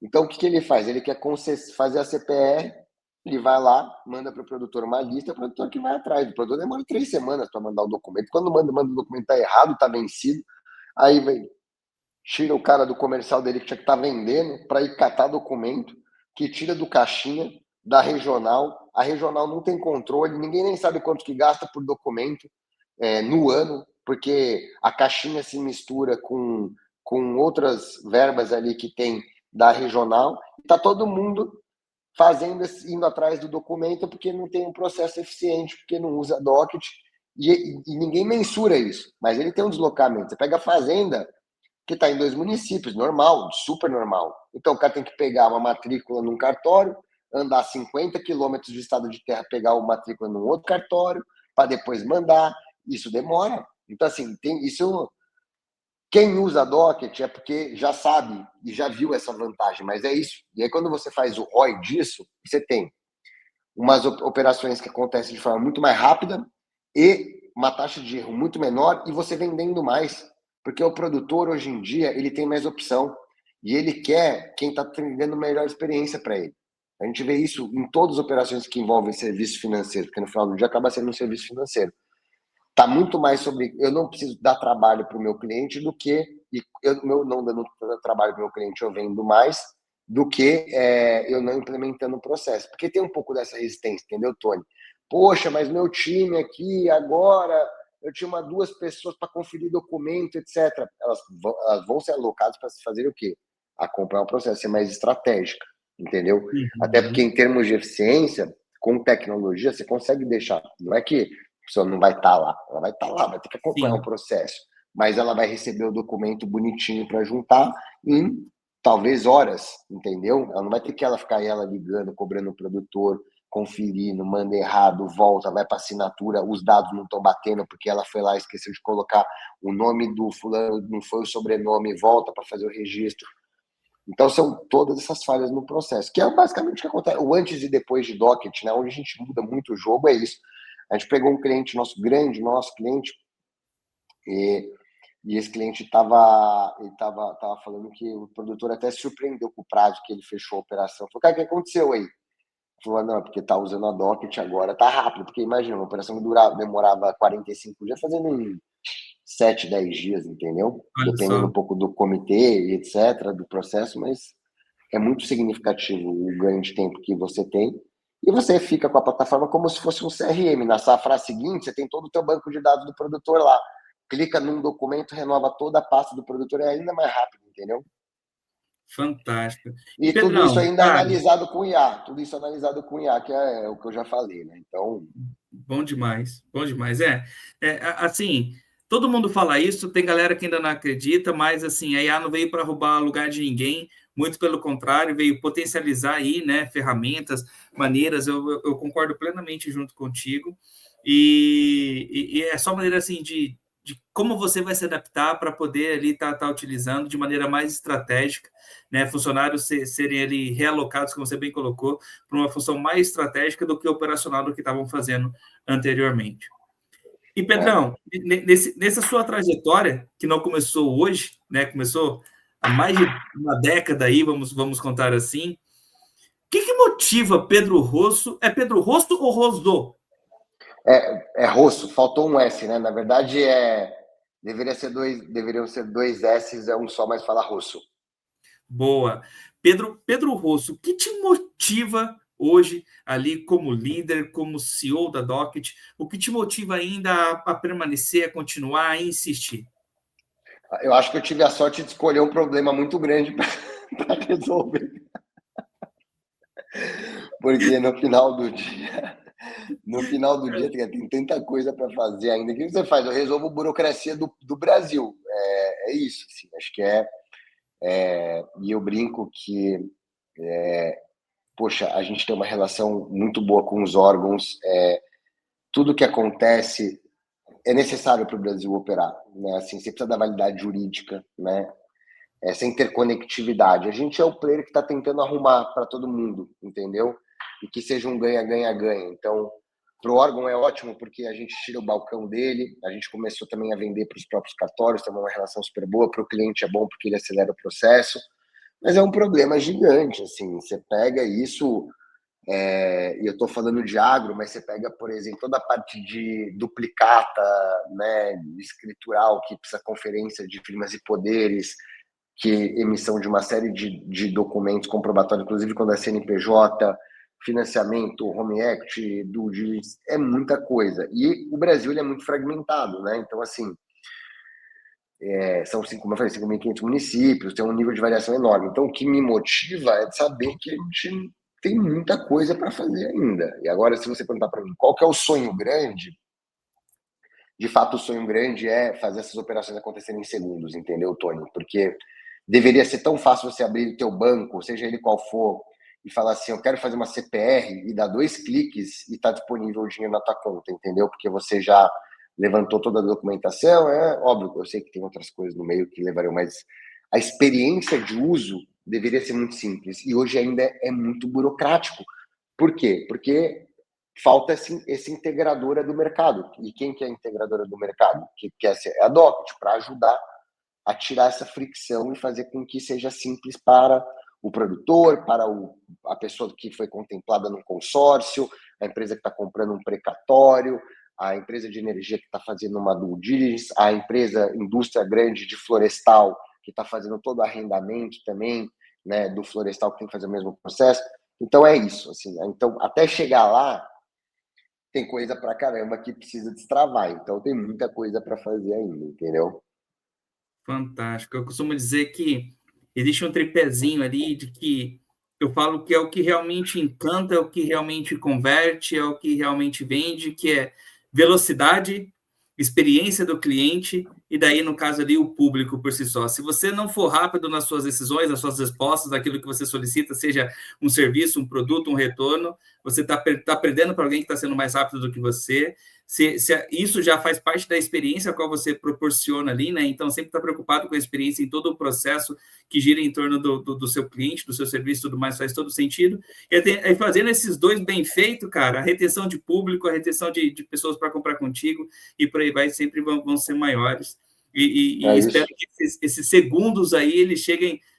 Então, o que ele faz? Ele quer fazer a CPR, ele vai lá, manda para o produtor uma lista, o produtor que vai atrás. O produtor demora 3 semanas para mandar o documento. Quando manda o documento está errado, está vencido, aí vem, tira o cara do comercial dele que tinha que estar vendendo para ir catar documento, que tira do caixinha, da regional. A regional não tem controle, ninguém nem sabe quanto que gasta por documento no ano, porque a caixinha se mistura com outras verbas ali que tem da regional. Está todo mundo indo atrás do documento porque não tem um processo eficiente, porque não usa Docket, e ninguém mensura isso, mas ele tem um deslocamento. Você pega a fazenda, que está em 2 municípios, normal, super normal. Então, o cara tem que pegar uma matrícula num cartório, andar 50 quilômetros de estado de terra, pegar uma matrícula num outro cartório, para depois mandar. Isso demora. Então, assim, isso. Quem usa Docket é porque já sabe e já viu essa vantagem, mas é isso. E aí, quando você faz o ROI disso, você tem umas operações que acontecem de forma muito mais rápida e uma taxa de erro muito menor e você vendendo mais. Porque o produtor, hoje em dia, ele tem mais opção e ele quer quem está tendo melhor experiência para ele. A gente vê isso em todas as operações que envolvem serviço financeiro, porque no final do dia acaba sendo um serviço financeiro. Está muito mais sobre eu não preciso dar trabalho para o meu cliente do que eu não dando trabalho para o meu cliente, eu vendo mais do que eu não implementando o processo. Porque tem um pouco dessa resistência, entendeu, Tony? Poxa, mas meu time aqui agora, eu tinha 2 pessoas para conferir documento, etc. Elas vão ser alocadas para fazer o quê? Acompanhar o processo, ser mais estratégica, entendeu? Uhum. Até porque em termos de eficiência, com tecnologia, você consegue deixar. Não é que a pessoa não vai estar lá, ela vai estar lá, vai ter que acompanhar o processo, mas ela vai receber o documento bonitinho para juntar em talvez horas, entendeu? Ela não vai ter que ficar ligando, cobrando o produtor, conferindo, manda errado, volta, vai para assinatura, os dados não estão batendo porque ela foi lá e esqueceu de colocar o nome do fulano, não foi o sobrenome, volta para fazer o registro. Então, são todas essas falhas no processo, que é basicamente o que acontece, o antes e depois de Docket, né? Onde a gente muda muito o jogo, é isso. A gente pegou um cliente nosso cliente, e esse cliente estava falando que o produtor até se surpreendeu com o prazo que ele fechou a operação. Falou, cara, o que aconteceu aí? Falou, não, porque está usando a Docket agora, tá rápido, porque imagina, uma operação que demorava 45 dias, fazendo em 7, 10 dias, entendeu? Dependendo um pouco do comitê e etc., do processo, mas é muito significativo o ganho de tempo que você tem. E você fica com a plataforma como se fosse um CRM. Na safra seguinte, você tem todo o teu banco de dados do produtor lá. Clica num documento, renova toda a pasta do produtor, é ainda mais rápido, entendeu? Fantástico. E Pedrão, tudo isso ainda analisado com IA. Tudo isso analisado com IA, que é o que eu já falei, né? Então... Bom demais, bom demais. Assim, todo mundo fala isso, tem galera que ainda não acredita, mas assim, a IA não veio para roubar lugar de ninguém, muito pelo contrário, veio potencializar aí, né, ferramentas, maneiras, eu concordo plenamente junto contigo, e é só maneira assim de como você vai se adaptar para poder ali estar utilizando de maneira mais estratégica, né? Funcionários serem ali realocados, como você bem colocou, para uma função mais estratégica do que operacional do que estavam fazendo anteriormente. E, Pedrão, nessa sua trajetória, que não começou hoje, né? Começou há mais de uma década aí, vamos contar assim. O que motiva Pedro Rosso? É Pedro Rosso ou Rosso? É Rosso, faltou um S, né? Na verdade, deveriam ser dois S's, é um só, mas fala Rosso. Boa. Pedro Rosso, o que te motiva hoje ali como líder, como CEO da Docket? O que te motiva ainda a permanecer, a continuar, a insistir? Eu acho que eu tive a sorte de escolher um problema muito grande para resolver. Porque no final do dia tem tanta coisa para fazer ainda. O que você faz? Eu resolvo a burocracia do Brasil. É isso. Assim, acho que e eu brinco que, poxa, a gente tem uma relação muito boa com os órgãos. Tudo que acontece é necessário para o Brasil operar, né? Assim, você precisa da validade jurídica, né? Essa interconectividade. A gente é o player que está tentando arrumar para todo mundo, entendeu? E que seja um ganha-ganha-ganha. Então, para o órgão é ótimo, porque a gente tira o balcão dele, a gente começou também a vender para os próprios cartórios, tem uma relação super boa. Para o cliente é bom, porque ele acelera o processo. Mas é um problema gigante, assim. Você pega isso, e eu estou falando de agro, mas você pega, por exemplo, toda a parte de duplicata, né, escritural, que precisa conferência de firmas e poderes, que emissão de uma série de documentos comprobatórios, inclusive quando é CNPJ, financiamento, home equity, due diligence, é muita coisa. E o Brasil ele é muito fragmentado, né? Então, assim, são, como eu falei, 5.500 municípios, tem um nível de variação enorme. Então, o que me motiva é de saber que a gente tem muita coisa para fazer ainda. E agora, se você perguntar para mim qual que é o sonho grande, de fato, o sonho grande é fazer essas operações acontecerem em segundos, entendeu, Tony? Porque deveria ser tão fácil você abrir o teu banco, seja ele qual for, e falar assim, eu quero fazer uma CPR, e dar 2 cliques e está disponível o dinheiro na tua conta, entendeu? Porque você já levantou toda a documentação, óbvio, eu sei que tem outras coisas no meio que levariam, mas a experiência de uso deveria ser muito simples, e hoje ainda é muito burocrático. Por quê? Porque falta esse integradora do mercado. E quem que é a integradora do mercado? Que quer ser a Docket, para ajudar a tirar essa fricção e fazer com que seja simples para o produtor, para a pessoa que foi contemplada num consórcio, a empresa que está comprando um precatório, a empresa de energia que está fazendo uma due diligence, a indústria grande de florestal que está fazendo todo o arrendamento também, né, do florestal que tem que fazer o mesmo processo. Então é isso, assim. Então, até chegar lá, tem coisa pra caramba que precisa destravar. Então tem muita coisa para fazer ainda, entendeu? Fantástico. Eu costumo dizer que existe um tripézinho ali de que eu falo que é o que realmente encanta, é o que realmente converte, é o que realmente vende, que é velocidade, experiência do cliente e daí, no caso ali, o público por si só. Se você não for rápido nas suas decisões, nas suas respostas, daquilo que você solicita, seja um serviço, um produto, um retorno, você está perdendo para alguém que está sendo mais rápido do que você. Se isso já faz parte da experiência a qual você proporciona ali, né? Então, sempre está preocupado com a experiência em todo o processo que gira em torno do seu cliente, do seu serviço e tudo mais, faz todo sentido. E fazendo esses dois bem feitos, cara, a retenção de público, a retenção de pessoas para comprar contigo e por aí vai, sempre vão ser maiores. E espero que esses segundos aí,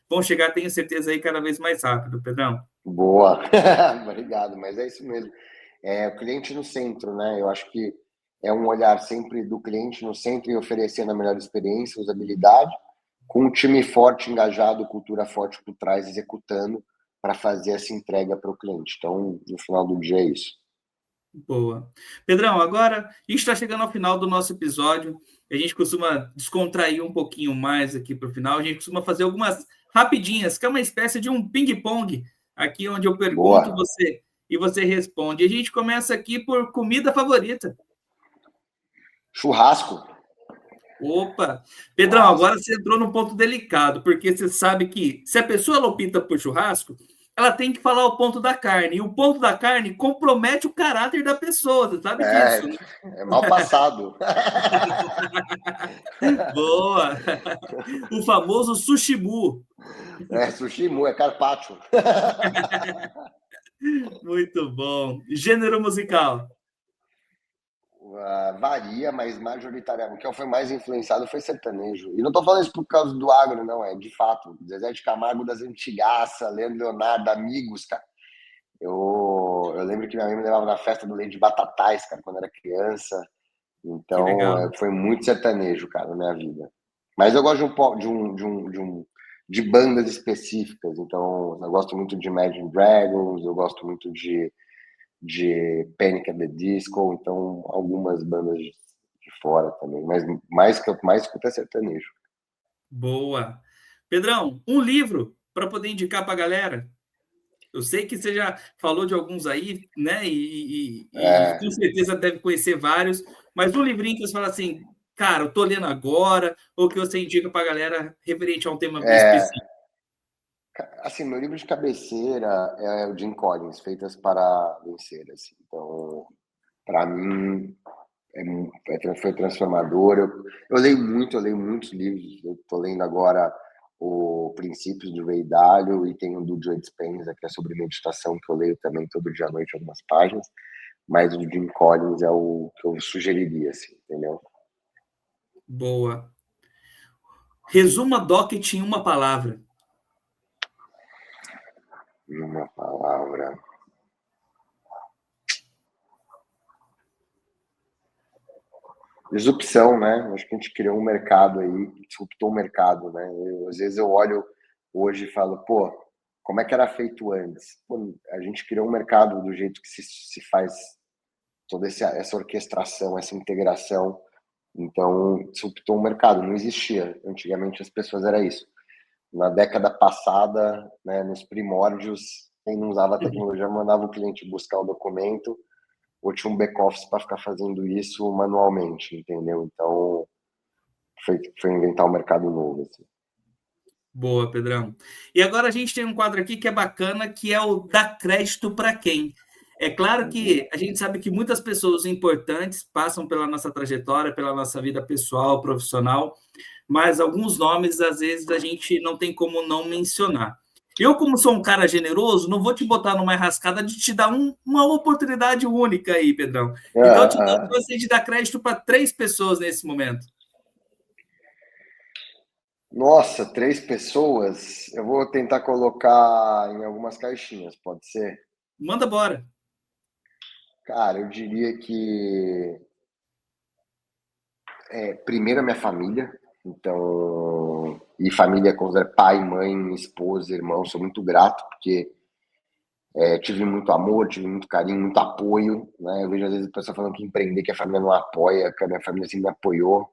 vão chegar, tenho certeza, aí cada vez mais rápido, Pedrão. Boa, obrigado, mas é isso mesmo. O cliente no centro, né? Eu acho que é um olhar sempre do cliente no centro e oferecendo a melhor experiência, usabilidade, com um time forte, engajado, cultura forte por trás, executando para fazer essa entrega para o cliente. Então, no final do dia é isso. Boa. Pedrão, agora a gente está chegando ao final do nosso episódio. A gente costuma descontrair um pouquinho mais aqui para o final. A gente costuma fazer algumas rapidinhas, que é uma espécie de um ping-pong, aqui onde eu pergunto e você responde. A gente começa aqui por comida favorita. Churrasco. Opa! Pedrão, agora você entrou num ponto delicado, porque você sabe que se a pessoa opta por churrasco, ela tem que falar o ponto da carne. E o ponto da carne compromete o caráter da pessoa, você sabe disso, né? É mal passado. Boa! O famoso sushimu. Sushimu, é carpaccio. Muito bom. Gênero musical. Varia, mas majoritariamente. O que foi mais influenciado foi sertanejo. E não tô falando isso por causa do agro, não. É de fato. Zezé de Camargo das antigaça, Leandro Leonardo, amigos, cara. Eu lembro que minha mãe me levava na festa do Leite de Batatais, cara, quando era criança. Que legal. Então, foi muito sertanejo, cara, na minha vida. Mas eu gosto de bandas específicas. Então, eu gosto muito de Imagine Dragons, eu gosto muito de Panic! At the Disco, então algumas bandas de fora também, mas mais que eu mais escuto é sertanejo. Boa. Pedrão, um livro para poder indicar para a galera. Eu sei que você já falou de alguns aí, né? E com certeza deve conhecer vários, mas um livrinho que você fala assim, cara, eu tô lendo agora, ou que você indica para a galera referente a um tema específico. Assim, meu livro de cabeceira é o Jim Collins, Feitas para Vencer. Assim. Então, para mim, foi transformador. Eu leio muitos livros. Eu estou lendo agora o Princípios do Ray Dalio e tem um do Joe Dispenza, que é sobre meditação, que eu leio também todo dia à noite, algumas páginas. Mas o Jim Collins é o que eu sugeriria, assim, entendeu? Boa. Resuma Docket em uma palavra. Uma palavra. Disrupção, né? Acho que a gente criou um mercado aí, disruptou o mercado, né? Às vezes eu olho hoje e falo, pô, como é que era feito antes? Pô, a gente criou um mercado do jeito que se faz toda essa orquestração, essa integração. Então, disruptou o mercado, não existia. Antigamente as pessoas era isso. Na década passada, né, nos primórdios, quem não usava a tecnologia mandava o cliente buscar o documento ou tinha um back-office para ficar fazendo isso manualmente, entendeu? Então, foi inventar um mercado novo. Assim. Boa, Pedrão. E agora a gente tem um quadro aqui que é bacana, que é o Dá Crédito para Quem? É claro que a gente sabe que muitas pessoas importantes passam pela nossa trajetória, pela nossa vida pessoal, profissional, mas alguns nomes, às vezes, a gente não tem como não mencionar. Eu, como sou um cara generoso, não vou te botar numa enrascada de te dar uma oportunidade única aí, Pedrão. Então, eu te dou a chance de dar crédito para 3 pessoas nesse momento. Nossa, 3 pessoas? Eu vou tentar colocar em algumas caixinhas, pode ser? Manda bora. Cara, eu diria que primeiro a minha família, então, e família considera pai, mãe, esposa, irmão, sou muito grato, porque tive muito amor, tive muito carinho, muito apoio, né? Eu vejo às vezes a pessoa falando que empreender, que a família não apoia, que a minha família sempre me apoiou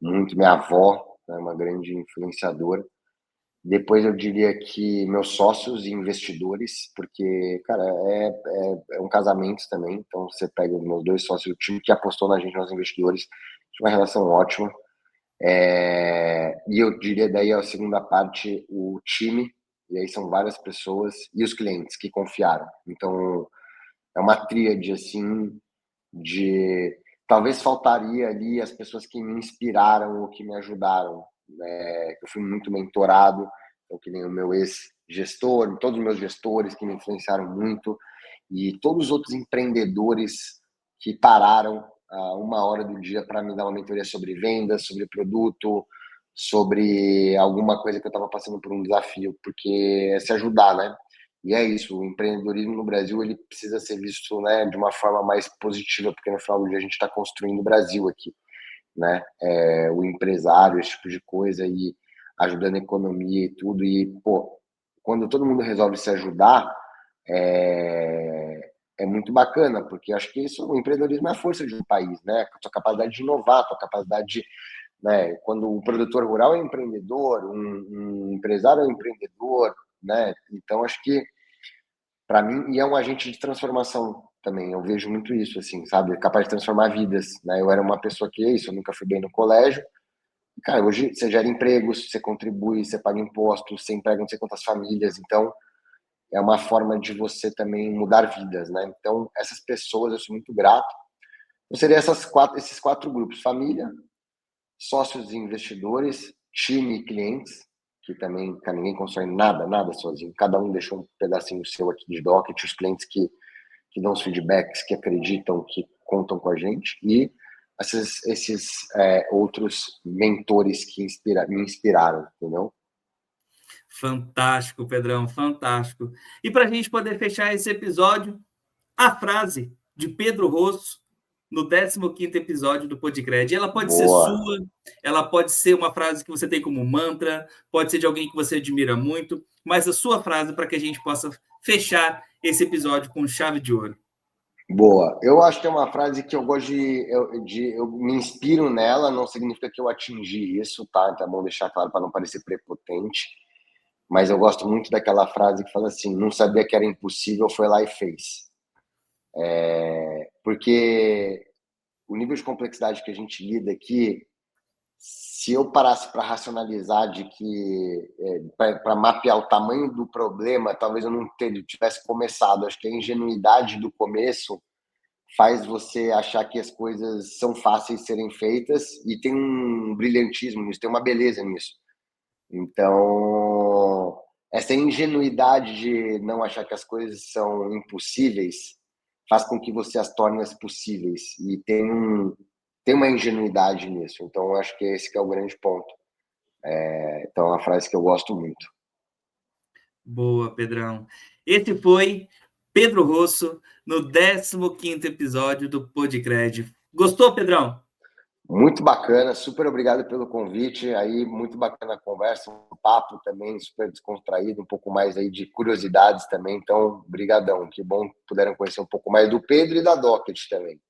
muito, minha avó, né, uma grande influenciadora. Depois eu diria que meus sócios e investidores, porque, cara, é um casamento também, então você pega os meus 2 sócios, o time que apostou na gente, nossos investidores, tinha uma relação ótima. E eu diria daí a segunda parte, o time, e aí são várias pessoas, e os clientes que confiaram. Então, é uma tríade, assim, de... Talvez faltaria ali as pessoas que me inspiraram ou que me ajudaram. Eu fui muito mentorado, então, que nem o meu ex-gestor, todos os meus gestores que me influenciaram muito, e todos os outros empreendedores que pararam uma hora do dia para me dar uma mentoria sobre vendas, sobre produto, sobre alguma coisa que eu estava passando por um desafio, porque é se ajudar, né? E é isso, o empreendedorismo no Brasil ele precisa ser visto, né, de uma forma mais positiva, porque no final do dia a gente está construindo o Brasil aqui, né? O empresário, esse tipo de coisa, e ajudando a economia e tudo. E, pô, quando todo mundo resolve se ajudar, é muito bacana, porque acho que isso, o empreendedorismo é a força de um país, né? A tua capacidade de inovar, a tua capacidade de... Né? Quando o produtor rural é empreendedor, um empresário é empreendedor, né? Então, acho que para mim, e é um agente de transformação também, eu vejo muito isso, assim, sabe? Capaz de transformar vidas, né? Eu era uma pessoa que é isso, eu nunca fui bem no colégio. Cara, hoje você gera empregos, você contribui, você paga impostos, você emprega não sei quantas famílias, então é uma forma de você também mudar vidas, né? Então, essas pessoas, eu sou muito grato. Então, seria esses 4 grupos: família, sócios e investidores, time e clientes, que também ninguém constrói nada sozinho. Cada um deixou um pedacinho seu aqui de Docket, os clientes que dão os feedbacks, que acreditam, que contam com a gente, e esses outros mentores que me inspiraram, entendeu? Fantástico, Pedrão, fantástico. E para a gente poder fechar esse episódio, a frase de Pedro Rosso, no 15º episódio do Podcred. Ela pode ser sua, ela pode ser uma frase que você tem como mantra, pode ser de alguém que você admira muito, mas a sua frase para que a gente possa fechar esse episódio com chave de ouro. Boa. Eu acho que é uma frase que eu gosto eu me inspiro nela, não significa que eu atingi isso, tá? Então é bom deixar claro para não parecer prepotente, mas eu gosto muito daquela frase que fala assim, não sabia que era impossível, foi lá e fez. Porque o nível de complexidade que a gente lida aqui, se eu parasse para racionalizar para mapear o tamanho do problema, talvez eu não tivesse começado. Acho que a ingenuidade do começo faz você achar que as coisas são fáceis de serem feitas, e tem um brilhantismo nisso, tem uma beleza nisso. Então, essa ingenuidade de não achar que as coisas são impossíveis faz com que você as torne possíveis, e tem uma ingenuidade nisso. Então, eu acho que esse que é o grande ponto. Então, é uma frase que eu gosto muito. Boa, Pedrão. Esse foi Pedro Rosso, no 15º episódio do Podcred. Gostou, Pedrão? Muito bacana, super obrigado pelo convite. Aí, muito bacana a conversa, um papo também super descontraído, um pouco mais aí de curiosidades também. Então, brigadão. Que bom que puderam conhecer um pouco mais do Pedro e da Docket também.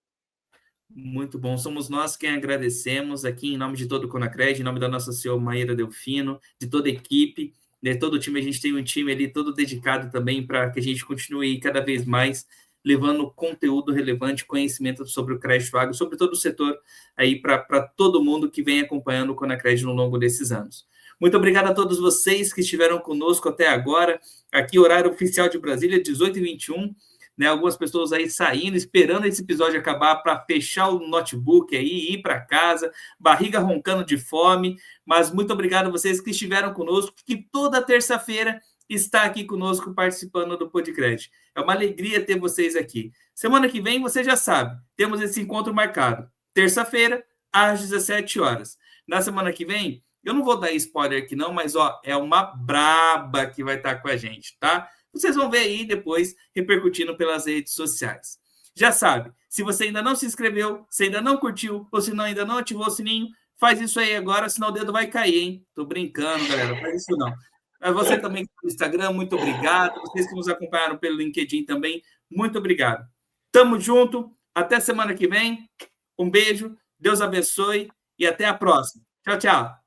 Muito bom. Somos nós quem agradecemos aqui em nome de todo o Conacred, em nome da nossa CEO Maíra Delfino, de toda a equipe, de todo o time. A gente tem um time ali todo dedicado também para que a gente continue cada vez mais levando conteúdo relevante, conhecimento sobre o crédito agro, sobre todo o setor aí para todo mundo que vem acompanhando o Conacred no longo desses anos. Muito obrigado a todos vocês que estiveram conosco até agora. Aqui, horário oficial de Brasília, 18h21. Né, algumas pessoas aí saindo, esperando esse episódio acabar para fechar o notebook aí, ir para casa, barriga roncando de fome, mas muito obrigado a vocês que estiveram conosco, que toda terça-feira está aqui conosco participando do Podcred. É uma alegria ter vocês aqui. Semana que vem, você já sabe, temos esse encontro marcado, terça-feira, às 17 horas. Na semana que vem, eu não vou dar spoiler aqui não, mas é uma braba que vai estar com a gente, tá? Vocês vão ver aí depois repercutindo pelas redes sociais. Já sabe, se você ainda não se inscreveu, se ainda não curtiu, ou se ainda não ativou o sininho, faz isso aí agora, senão o dedo vai cair, hein? Tô brincando, galera, faz isso não. Mas você também que está no Instagram, muito obrigado. Vocês que nos acompanharam pelo LinkedIn também, muito obrigado. Tamo junto, até semana que vem. Um beijo, Deus abençoe e até a próxima. Tchau, tchau.